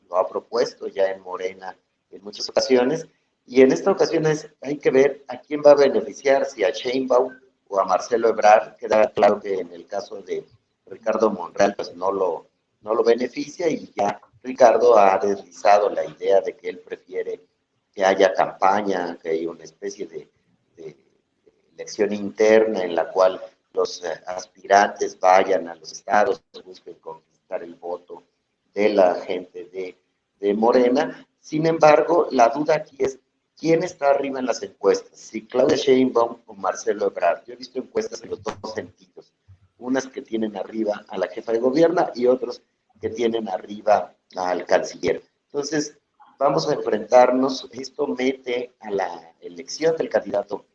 lo ha propuesto ya en Morena en muchas ocasiones, y en esta ocasión hay que ver a quién va a beneficiar, si a Sheinbaum o a Marcelo Ebrard. Queda claro que en el caso de Ricardo Monreal pues no lo beneficia, y ya Ricardo ha deslizado la idea de que él prefiere que haya campaña, que haya una especie de elección interna en la cual los aspirantes vayan a los estados, busquen conquistar el voto de la gente de Morena. Sin embargo, la duda aquí es quién está arriba en las encuestas, si Claudia Sheinbaum o Marcelo Ebrard. Yo he visto encuestas en los dos sentidos, unas que tienen arriba a la jefa de gobierno y otros que tienen arriba al canciller. Entonces, vamos a enfrentarnos, esto mete a la elección del candidato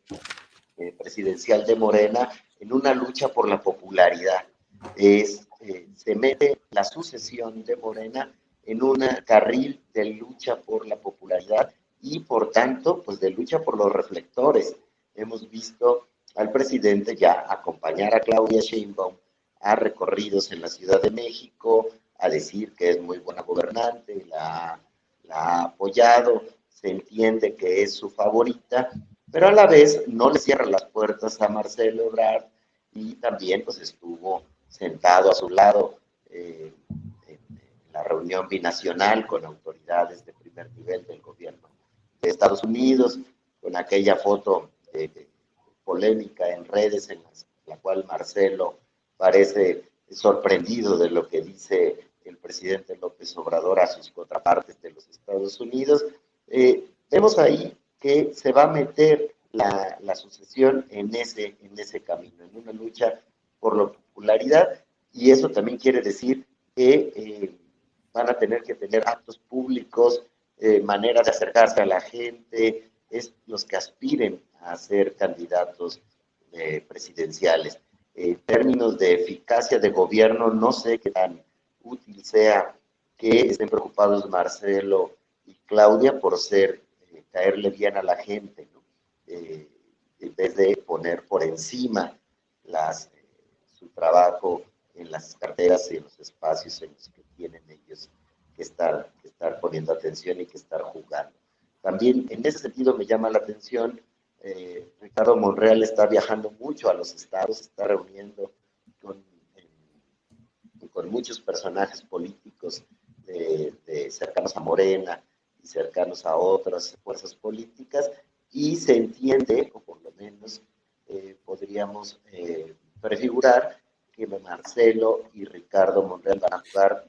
presidencial de Morena en una lucha por la popularidad. Se mete la sucesión de Morena en un carril de lucha por la popularidad y, por tanto, pues de lucha por los reflectores. Hemos visto al presidente ya acompañar a Claudia Sheinbaum a recorridos en la Ciudad de México, a decir que es muy buena gobernante, la ha apoyado, se entiende que es su favorita, pero a la vez no le cierra las puertas a Marcelo Ebrard, y también pues estuvo sentado a su lado en la reunión binacional con autoridades de primer nivel del gobierno de Estados Unidos, con aquella foto polémica en redes en la cual Marcelo parece sorprendido de lo que dice el presidente López Obrador a sus contrapartes de los Estados Unidos. Vemos ahí que se va a meter la sucesión en ese camino, en una lucha por la popularidad, y eso también quiere decir que van a tener que tener actos públicos, maneras de acercarse a la gente, los que aspiren a ser candidatos presidenciales. En términos de eficacia de gobierno, no sé qué tan útil sea que estén preocupados Marcelo y Claudia por caerle bien a la gente, ¿no? En vez de poner por encima su trabajo en las carteras y en los espacios en los que tienen ellos que estar poniendo atención y que estar jugando. También en ese sentido me llama la atención Ricardo Monreal está viajando mucho a los estados, está reuniendo con muchos personajes políticos cercanos a Morena y cercanos a otras fuerzas políticas, y se entiende, o por lo menos podríamos prefigurar, que Marcelo y Ricardo Monreal van a jugar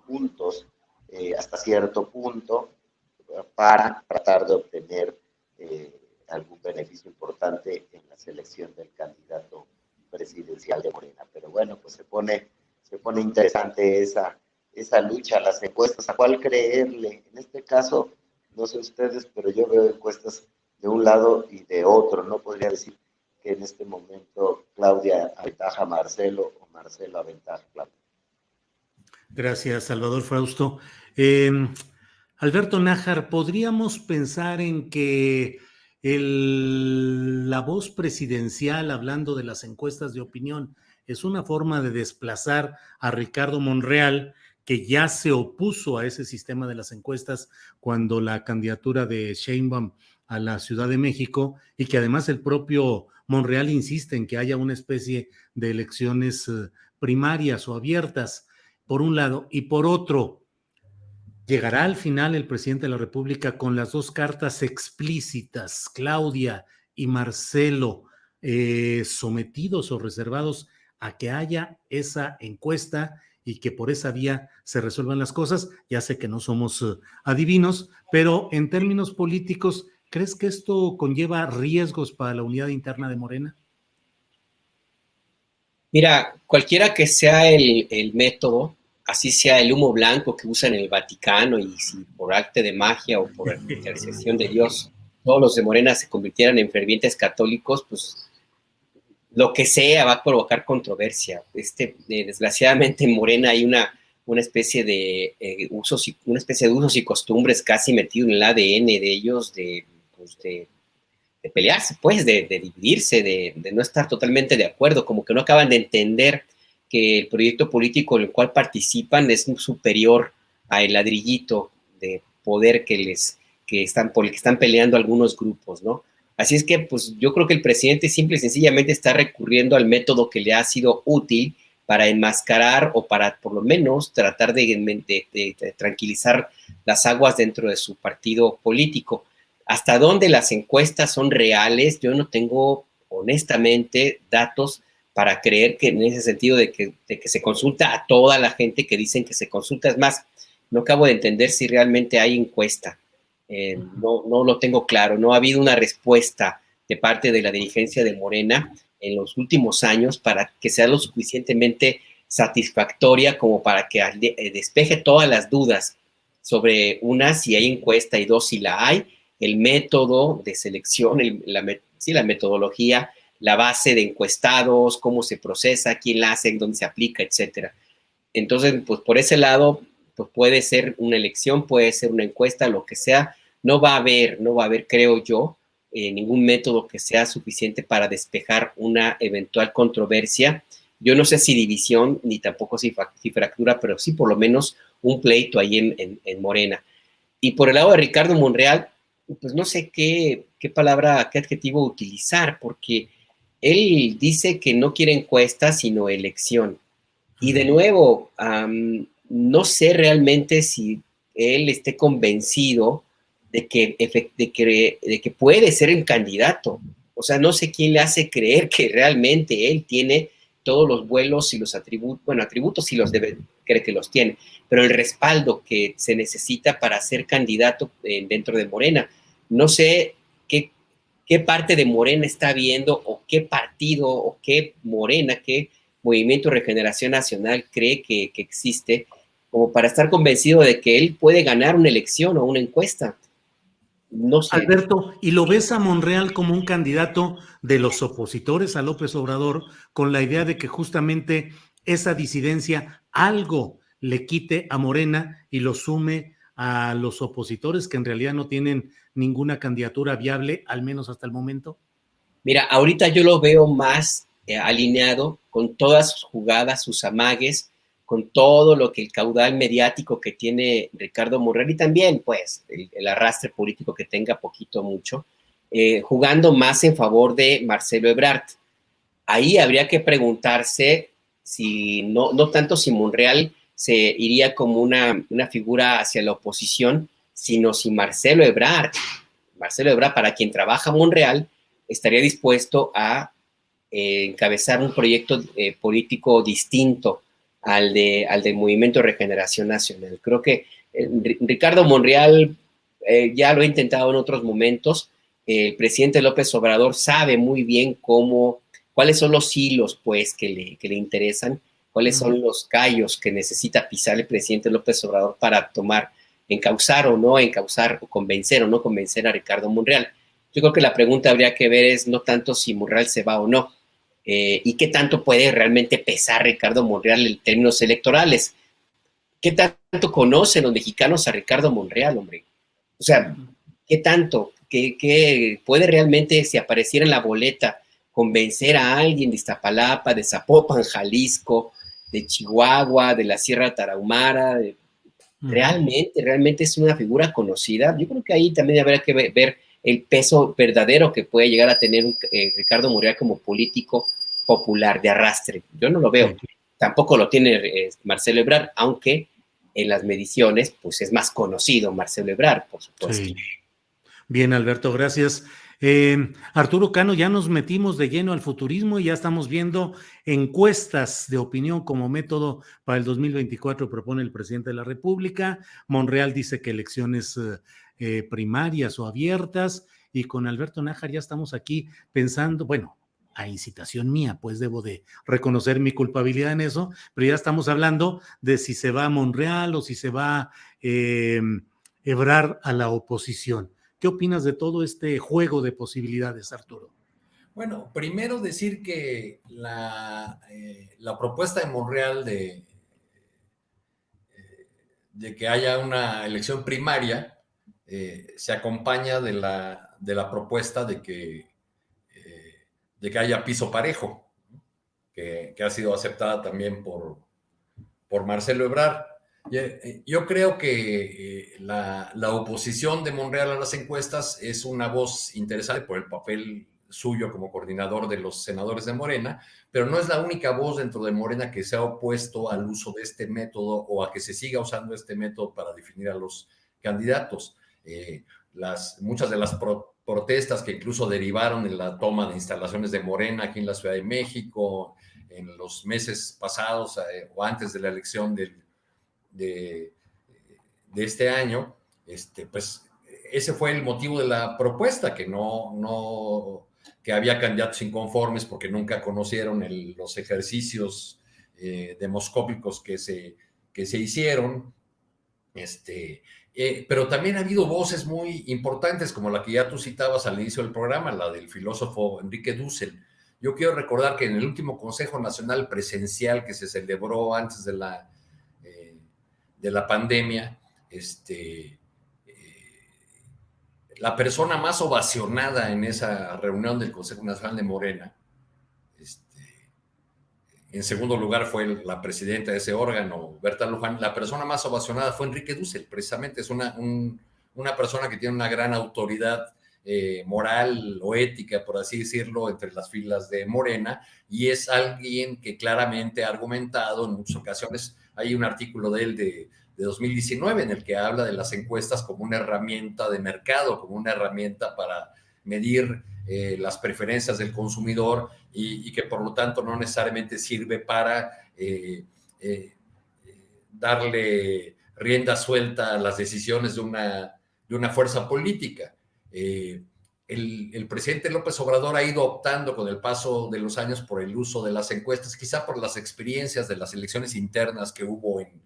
juntos hasta cierto punto para tratar de obtener algún beneficio importante en la selección del candidato presidencial de Morena. Pero bueno, pues se pone interesante esa lucha, las encuestas, a cuál creerle. En este caso, no sé ustedes, pero yo veo encuestas de un lado y de otro. No podría decir que en este momento Claudia aventaja a Marcelo o Marcelo aventaja a Claudia. Gracias, Salvador Frausto. Alberto Nájar, ¿podríamos pensar en que la voz presidencial, hablando de las encuestas de opinión, es una forma de desplazar a Ricardo Monreal, que ya se opuso a ese sistema de las encuestas cuando la candidatura de Sheinbaum a la Ciudad de México, y que además el propio Monreal insiste en que haya una especie de elecciones primarias o abiertas, por un lado, y por otro, ¿llegará al final el presidente de la República con las dos cartas explícitas, Claudia y Marcelo, sometidos o reservados a que haya esa encuesta y que por esa vía se resuelvan las cosas? Ya sé que no somos adivinos, pero en términos políticos, ¿crees que esto conlleva riesgos para la unidad interna de Morena? Mira, cualquiera que sea el método, así sea el humo blanco que usan en el Vaticano, y si por arte de magia o por intercesión de Dios todos los de Morena se convirtieran en fervientes católicos, pues lo que sea va a provocar controversia. Desgraciadamente en Morena hay una especie de usos y costumbres casi metido en el ADN de ellos, de pelearse, pues, de dividirse, de no estar totalmente de acuerdo, como que no acaban de entender que el proyecto político en el cual participan es superior al ladrillito de poder por el que están peleando algunos grupos, ¿no? Así es que, pues, yo creo que el presidente simple y sencillamente está recurriendo al método que le ha sido útil para enmascarar, o para por lo menos tratar de tranquilizar las aguas dentro de su partido político. ¿Hasta dónde las encuestas son reales? Yo no tengo, honestamente, datos para creer que en ese sentido de que se consulta a toda la gente que dicen que se consulta. Es más, no acabo de entender si realmente hay encuesta. No lo tengo claro. No ha habido una respuesta de parte de la dirigencia de Morena en los últimos años para que sea lo suficientemente satisfactoria como para que despeje todas las dudas sobre, una, si hay encuesta, y dos, si la hay, el método de selección, la metodología, la base de encuestados, cómo se procesa, quién la hace, dónde se aplica, etcétera. Entonces, pues por ese lado, pues puede ser una elección, puede ser una encuesta, lo que sea. No va a haber, creo yo, ningún método que sea suficiente para despejar una eventual controversia. Yo no sé si división, ni tampoco si fractura, pero sí por lo menos un pleito ahí en Morena. Y por el lado de Ricardo Monreal, pues no sé qué palabra, qué adjetivo utilizar, porque él dice que no quiere encuestas, sino elección. Y de nuevo, no sé realmente si él esté convencido de que puede ser un candidato. O sea, no sé quién le hace creer que realmente él tiene todos los vuelos y los atributos sí cree que los tiene, pero el respaldo que se necesita para ser candidato dentro de Morena. No sé qué parte de Morena está viendo, o qué partido, o qué Morena, qué Movimiento Regeneración Nacional cree que existe, como para estar convencido de que él puede ganar una elección o una encuesta. No sé. Alberto, ¿y lo ves a Monreal como un candidato de los opositores a López Obrador, con la idea de que justamente esa disidencia algo le quite a Morena y lo sume a los opositores que en realidad no tienen ninguna candidatura viable, al menos hasta el momento? Mira, ahorita yo lo veo más alineado con todas sus jugadas, sus amagues, con todo lo que el caudal mediático que tiene Ricardo Monreal, y también, pues, el arrastre político que tenga, poquito o mucho, jugando más en favor de Marcelo Ebrard. Ahí habría que preguntarse si no tanto si Monreal se iría como una figura hacia la oposición, sino si Marcelo Ebrard, para quien trabaja Monreal, estaría dispuesto a encabezar un proyecto político distinto al del Movimiento de Regeneración Nacional. Creo que Ricardo Monreal ya lo ha intentado en otros momentos. El presidente López Obrador sabe muy bien cuáles son los hilos, pues, que le interesan, cuáles son los callos que necesita pisar el presidente López Obrador para encauzar o convencer a Ricardo Monreal. Yo creo que la pregunta habría que ver es no tanto si Monreal se va o no, y qué tanto puede realmente pesar Ricardo Monreal en términos electorales. ¿Qué tanto conocen los mexicanos a Ricardo Monreal, hombre? O sea, ¿qué tanto? ¿Qué puede realmente, si apareciera en la boleta, convencer a alguien de Iztapalapa, de Zapopan, Jalisco, de Chihuahua, de la Sierra Tarahumara? ¿Realmente es una figura conocida? Yo creo que ahí también habrá que ver el peso verdadero que puede llegar a tener Ricardo Monreal como político popular de arrastre. Yo no lo veo. Tampoco lo tiene Marcelo Ebrard, aunque en las mediciones pues es más conocido Marcelo Ebrard, por supuesto. Sí. Bien, Alberto, gracias. Arturo Cano, ya nos metimos de lleno al futurismo y ya estamos viendo encuestas de opinión como método para el 2024, propone el presidente de la República. Monreal dice que elecciones primarias o abiertas, y con Alberto Nájar ya estamos aquí pensando, bueno, a incitación mía, pues debo de reconocer mi culpabilidad en eso, pero ya estamos hablando de si se va a Monreal o si se va Ebrard a la oposición. ¿Qué opinas de todo este juego de posibilidades, Arturo? Bueno, primero decir que la propuesta de Monreal de que haya una elección primaria se acompaña de la propuesta de que haya piso parejo, que ha sido aceptada también por Marcelo Ebrard. Yo creo que la oposición de Monreal a las encuestas es una voz interesante por el papel suyo como coordinador de los senadores de Morena, pero no es la única voz dentro de Morena que se ha opuesto al uso de este método o a que se siga usando este método para definir a los candidatos. Muchas de las protestas que incluso derivaron en la toma de instalaciones de Morena aquí en la Ciudad de México en los meses pasados o antes de la elección de este año, pues ese fue el motivo de la propuesta, que que había candidatos inconformes porque nunca conocieron los ejercicios demoscópicos que se hicieron. Pero también ha habido voces muy importantes, como la que ya tú citabas al inicio del programa, la del filósofo Enrique Dussel. Yo quiero recordar que en el último Consejo Nacional Presencial que se celebró antes de la pandemia, la persona más ovacionada en esa reunión del Consejo Nacional de Morena, en segundo lugar fue la presidenta de ese órgano, Berta Luján. La persona más ovacionada fue Enrique Dussel, precisamente. Es una persona que tiene una gran autoridad moral o ética, por así decirlo, entre las filas de Morena, y es alguien que claramente ha argumentado en muchas ocasiones. Hay un artículo de él de 2019 en el que habla de las encuestas como una herramienta de mercado, como una herramienta para medir las preferencias del consumidor y que por lo tanto no necesariamente sirve para darle rienda suelta a las decisiones de una fuerza política. El presidente López Obrador ha ido optando con el paso de los años por el uso de las encuestas, quizá por las experiencias de las elecciones internas que hubo en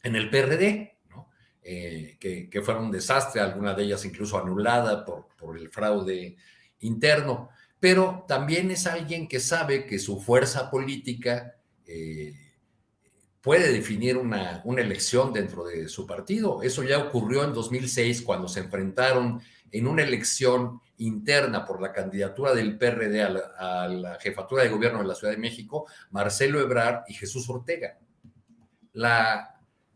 el PRD, ¿no? Que fueron un desastre, alguna de ellas incluso anulada por el fraude interno, pero también es alguien que sabe que su fuerza política puede definir una elección dentro de su partido. Eso ya ocurrió en 2006 cuando se enfrentaron en una elección interna por la candidatura del PRD a la jefatura de gobierno de la Ciudad de México, Marcelo Ebrard y Jesús Ortega.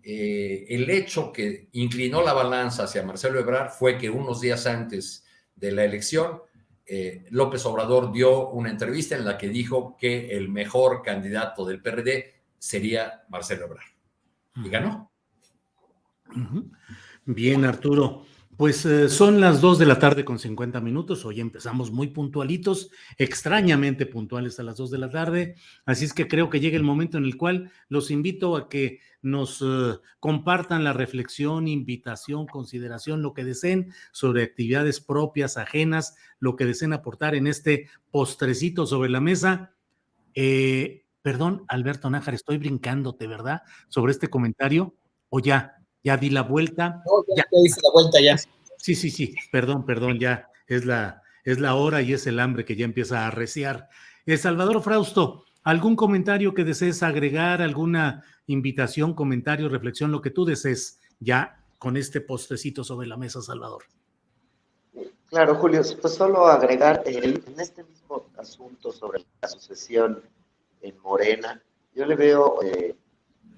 el hecho que inclinó la balanza hacia Marcelo Ebrard fue que unos días antes de la elección, López Obrador dio una entrevista en la que dijo que el mejor candidato del PRD sería Marcelo Ebrard. Y ganó. Bien, Arturo. Pues son las 2:50 p.m. Hoy empezamos muy puntualitos, extrañamente puntuales a las 2 de la tarde. Así es que creo que llega el momento en el cual los invito a que nos compartan la reflexión, invitación, consideración, lo que deseen sobre actividades propias, ajenas, lo que deseen aportar en este postrecito sobre la mesa. Perdón, Alberto Nájar, estoy brincándote, ¿verdad? Sobre este comentario, o ya di la vuelta. No, ya hice la vuelta ya. Sí, perdón, ya es la hora y es el hambre que ya empieza a arreciar. Salvador Frausto, ¿algún comentario que desees agregar, alguna invitación, comentario, reflexión, lo que tú desees ya con este postrecito sobre la mesa, Salvador? Claro, Julio, pues solo agregar en este mismo asunto sobre la sucesión en Morena, yo le veo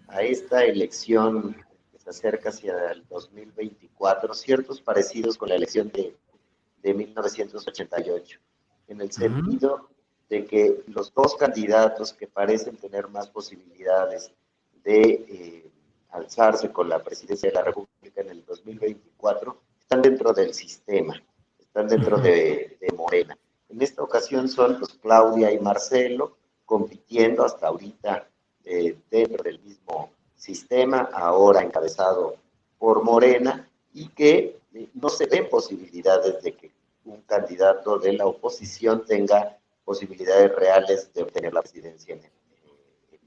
a esta elección que se acerca hacia el 2024 ciertos parecidos con la elección de 1988, en el sentido de que los dos candidatos que parecen tener más posibilidades de alzarse con la presidencia de la República en el 2024 están dentro del sistema, están dentro de Morena. En esta ocasión son pues, Claudia y Marcelo compitiendo hasta ahorita dentro del mismo sistema, ahora encabezado por Morena, y que no se ven posibilidades de que un candidato de la oposición tenga posibilidades reales de obtener la presidencia en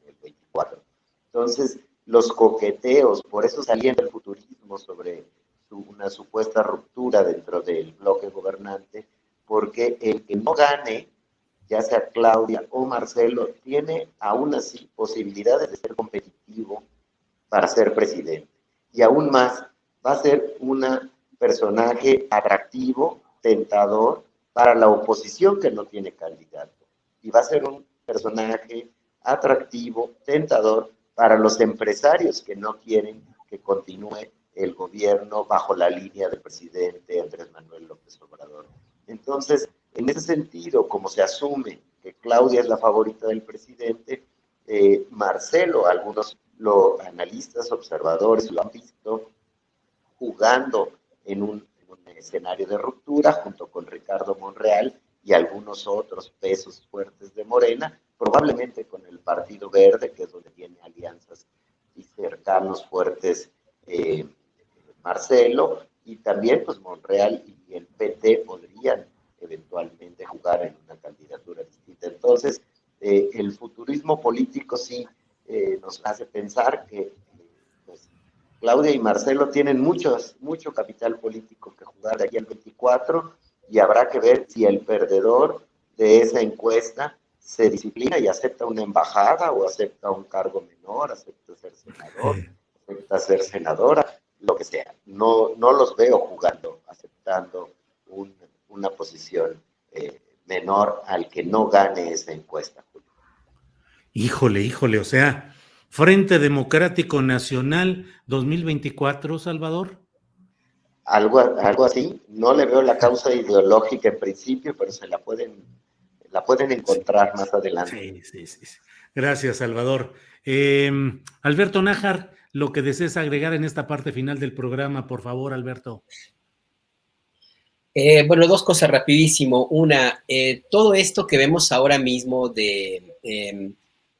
el 24. Entonces, los coqueteos, por eso salían del futurismo sobre una supuesta ruptura dentro del bloque gobernante, porque el que no gane, ya sea Claudia o Marcelo, tiene aún así posibilidades de ser competitivo para ser presidente. Y aún más, va a ser un personaje atractivo, tentador, para la oposición que no tiene candidato. Y va a ser un personaje atractivo, tentador, para los empresarios que no quieren que continúe el gobierno bajo la línea del presidente Andrés Manuel López Obrador. Entonces, en ese sentido, como se asume que Claudia es la favorita del presidente, Marcelo, algunos analistas, observadores lo han visto jugando en un escenario de ruptura junto con Ricardo Monreal y algunos otros pesos fuertes de Morena, probablemente con el Partido Verde, que es donde tiene alianzas y cercanos fuertes Marcelo, y también pues Monreal y el PT podrían eventualmente jugar en una candidatura distinta. Entonces, el futurismo político sí nos hace pensar que pues, Claudia y Marcelo tienen mucho capital político que jugar de aquí al 24 y habrá que ver si el perdedor de esa encuesta se disciplina y acepta una embajada o acepta un cargo menor, acepta ser senador, acepta ser senadora, lo que sea. No los veo jugando, aceptando una posición menor al que no gane esa encuesta. Híjole, o sea, Frente Democrático Nacional 2024, Salvador. Algo así. No le veo la causa ideológica en principio, pero se la pueden encontrar más adelante. Sí. Gracias, Salvador. Alberto Nájar, lo que desees agregar en esta parte final del programa, por favor, Alberto. Bueno, dos cosas rapidísimo. Una, todo esto que vemos ahora mismo de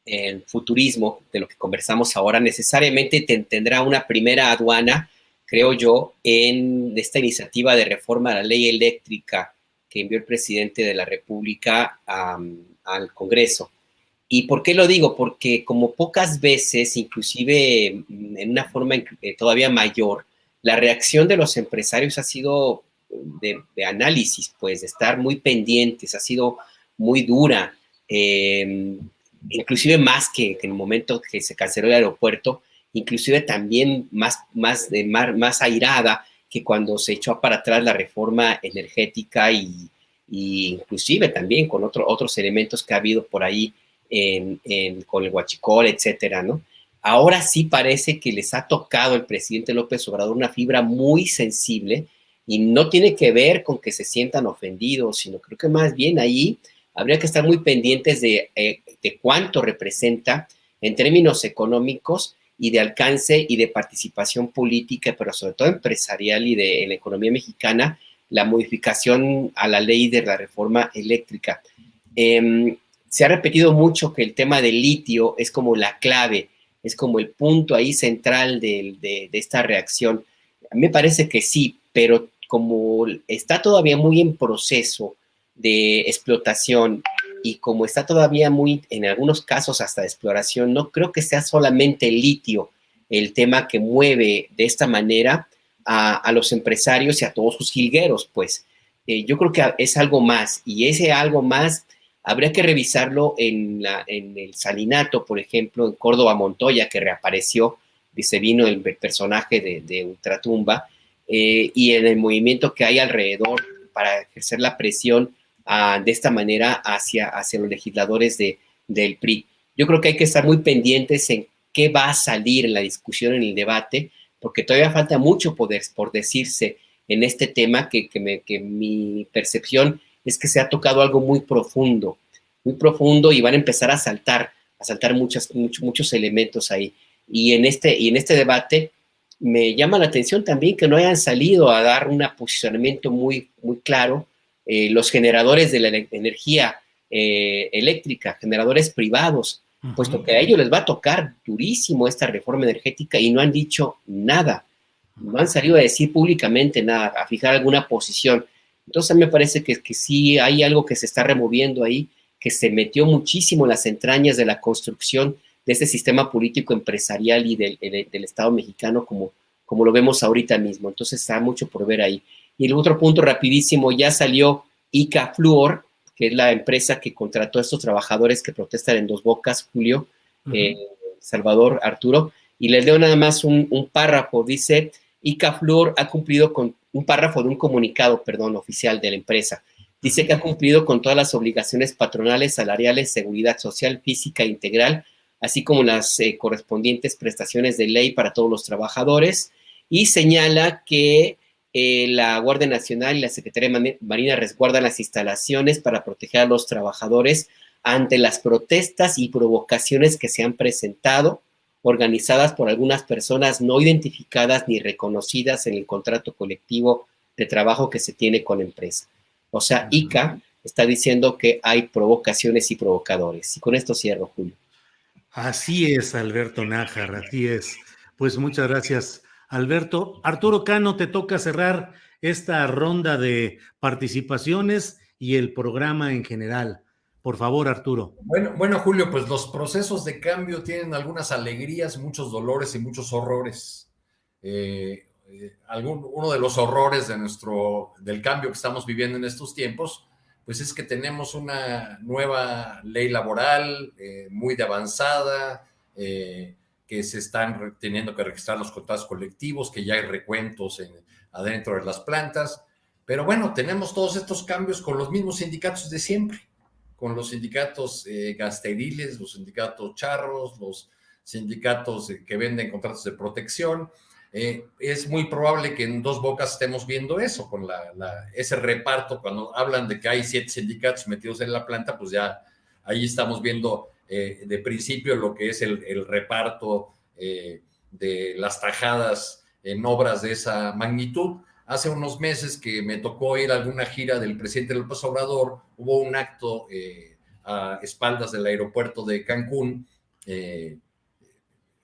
el futurismo, de lo que conversamos ahora, necesariamente tendrá una primera aduana, creo yo, en esta iniciativa de reforma a la ley eléctrica que envió el presidente de la República al Congreso. ¿Y por qué lo digo? Porque como pocas veces, inclusive en una forma todavía mayor, la reacción de los empresarios ha sido de análisis, pues, de estar muy pendientes, ha sido muy dura, inclusive más que en el momento que se canceló el aeropuerto, inclusive también más airada que cuando se echó para atrás la reforma energética y inclusive también con otros elementos que ha habido por ahí con el huachicol, etcétera, ¿no? ahora sí parece que les ha tocado el presidente López Obrador una fibra muy sensible y no tiene que ver con que se sientan ofendidos, sino creo que más bien ahí habría que estar muy pendientes de cuánto representa en términos económicos y de alcance y de participación política, pero sobre todo empresarial y en la economía mexicana, la modificación a la ley de la reforma eléctrica. Se ha repetido mucho que el tema del litio es como la clave, es como el punto ahí central de esta reacción. A mí me parece que sí, pero como está todavía muy en proceso de explotación y como está todavía muy, en algunos casos hasta de exploración, no creo que sea solamente el litio el tema que mueve de esta manera a los empresarios y a todos sus jilgueros, pues. Yo creo que es algo más, y ese algo más habría que revisarlo en el Salinato, por ejemplo, en Córdoba Montoya, que reapareció, se vino el personaje de Ultratumba, y en el movimiento que hay alrededor para ejercer la presión de esta manera hacia los legisladores del PRI. Yo creo que hay que estar muy pendientes en qué va a salir en la discusión, en el debate, porque todavía falta mucho por decirse en este tema, que mi percepción es que se ha tocado algo muy profundo, y van a empezar a saltar muchos elementos ahí. Y en este debate me llama la atención también que no hayan salido a dar un posicionamiento muy, muy claro los generadores de la energía eléctrica, generadores privados, puesto que a ellos les va a tocar durísimo esta reforma energética y no han dicho nada, no han salido a decir públicamente nada, a fijar alguna posición. Entonces me parece que sí hay algo que se está removiendo ahí, que se metió muchísimo en las entrañas de la construcción de este sistema político empresarial y del Estado mexicano como lo vemos ahorita mismo. Entonces está mucho por ver ahí. Y el otro punto rapidísimo, ya salió ICA Fluor, que es la empresa que contrató a estos trabajadores que protestan en Dos Bocas, Julio, Salvador, Arturo, y les leo nada más un párrafo. Dice, ICA Fluor ha cumplido con un párrafo de un comunicado, oficial de la empresa. Dice que ha cumplido con todas las obligaciones patronales, salariales, seguridad social, física integral, así como las correspondientes prestaciones de ley para todos los trabajadores, y señala que la Guardia Nacional y la Secretaría de Marina resguardan las instalaciones para proteger a los trabajadores ante las protestas y provocaciones que se han presentado, organizadas por algunas personas no identificadas ni reconocidas en el contrato colectivo de trabajo que se tiene con la empresa. O sea, ICA está diciendo que hay provocaciones y provocadores. Y con esto cierro, Julio. Así es, Alberto Nájar, así es. Pues muchas gracias, Alberto. Arturo Cano, te toca cerrar esta ronda de participaciones y el programa en general. Por favor, Arturo. Bueno, Julio, pues los procesos de cambio tienen algunas alegrías, muchos dolores y muchos horrores. Uno de los horrores del cambio que estamos viviendo en estos tiempos, pues es que tenemos una nueva ley laboral muy de avanzada, que se están teniendo que registrar los contratos colectivos, que ya hay recuentos adentro de las plantas. Pero bueno, tenemos todos estos cambios con los mismos sindicatos de siempre, con los sindicatos gasteriles, los sindicatos charros, los sindicatos que venden contratos de protección. Es muy probable que en Dos Bocas estemos viendo eso, con ese reparto. Cuando hablan de que hay 7 sindicatos metidos en la planta, pues ya ahí estamos viendo de principio lo que es el reparto de las tajadas en obras de esa magnitud. Hace unos meses que me tocó ir a alguna gira del presidente López Obrador, hubo un acto a espaldas del aeropuerto de Cancún.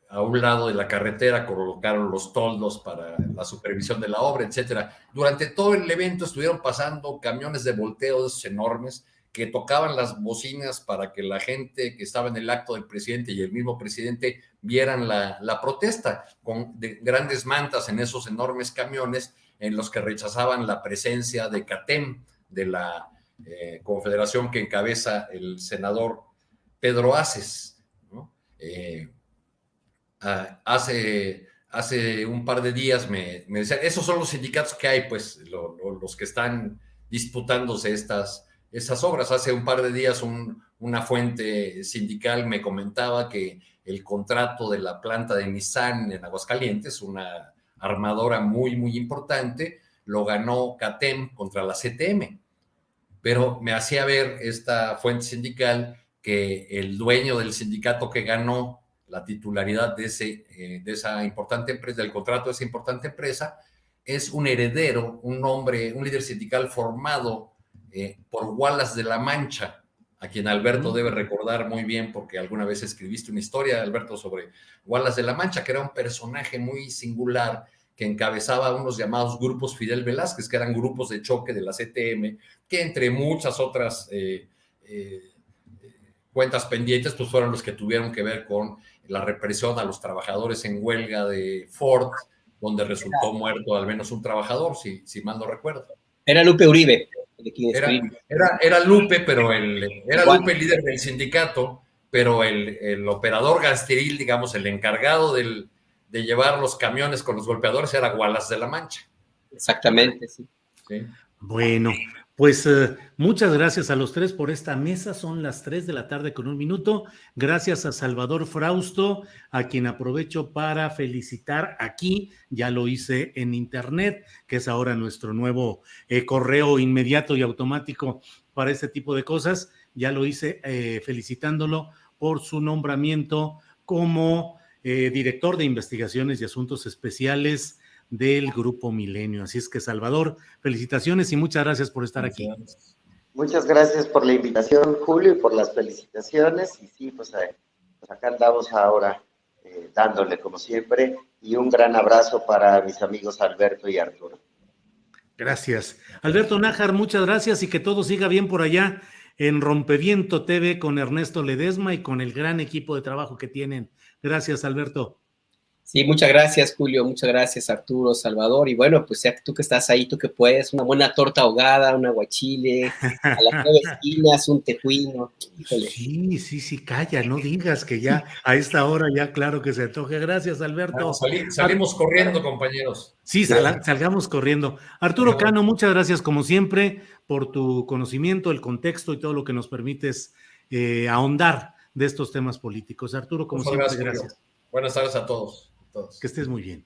A un lado de la carretera colocaron los toldos para la supervisión de la obra, etcétera. Durante todo el evento estuvieron pasando camiones de volteo de esos enormes que tocaban las bocinas para que la gente que estaba en el acto del presidente y el mismo presidente vieran la protesta, con grandes mantas en esos enormes camiones en los que rechazaban la presencia de CATEM, de la confederación que encabeza el senador Pedro Aces, ¿no? Hace un par de días me decían, esos son los sindicatos que hay, pues, los que están disputándose estas esas obras. Hace un par de días una fuente sindical me comentaba que el contrato de la planta de Nissan en Aguascalientes, una armadora muy, muy importante, lo ganó CATEM contra la CTM. Pero me hacía ver esta fuente sindical que el dueño del sindicato que ganó la titularidad de esa importante empresa, del contrato de esa importante empresa, es un heredero, un hombre, un líder sindical formado por Wallace de la Mancha, a quien Alberto debe recordar muy bien porque alguna vez escribiste una historia, Alberto, sobre Wallace de la Mancha, que era un personaje muy singular que encabezaba unos llamados grupos Fidel Velázquez, que eran grupos de choque de la CTM, que entre muchas otras cuentas pendientes, pues fueron los que tuvieron que ver con la represión a los trabajadores en huelga de Ford, donde resultó muerto al menos un trabajador, si mal no recuerdo. Era Lupe Uribe. Era Lupe, pero era Lupe el líder del sindicato, pero el operador gasteril, digamos, el encargado de llevar los camiones con los golpeadores era Wallace de la Mancha. Exactamente, sí. ¿Sí? Bueno, pues muchas gracias a los tres por esta mesa. Son las 3:01 p.m. Gracias a Salvador Frausto, a quien aprovecho para felicitar aquí. Ya lo hice en internet, que es ahora nuestro nuevo correo inmediato y automático para este tipo de cosas. Ya lo hice felicitándolo por su nombramiento como director de investigaciones y asuntos especiales del Grupo Milenio. Así es que, Salvador, felicitaciones y muchas gracias por estar aquí. Muchas gracias por la invitación, Julio, y por las felicitaciones. Y sí, pues acá andamos ahora dándole como siempre. Y un gran abrazo para mis amigos Alberto y Arturo. Gracias. Alberto Nájar, muchas gracias y que todo siga bien por allá en Rompeviento TV con Ernesto Ledesma y con el gran equipo de trabajo que tienen. Gracias, Alberto. Sí, muchas gracias, Julio, muchas gracias, Arturo, Salvador, y bueno, pues ya que tú que estás ahí, tú que puedes, una buena torta ahogada, un aguachile, a las 9 esquinas, un tejuino. Híjole. Sí, calla, no digas que ya a esta hora ya claro que se antoje. Gracias, Alberto. Salimos corriendo, compañeros. Sí, salgamos corriendo. Arturo Cano, muchas gracias como siempre por tu conocimiento, el contexto y todo lo que nos permites ahondar de estos temas políticos. Arturo, como siempre, gracias. Buenas tardes a todos. Que estés muy bien.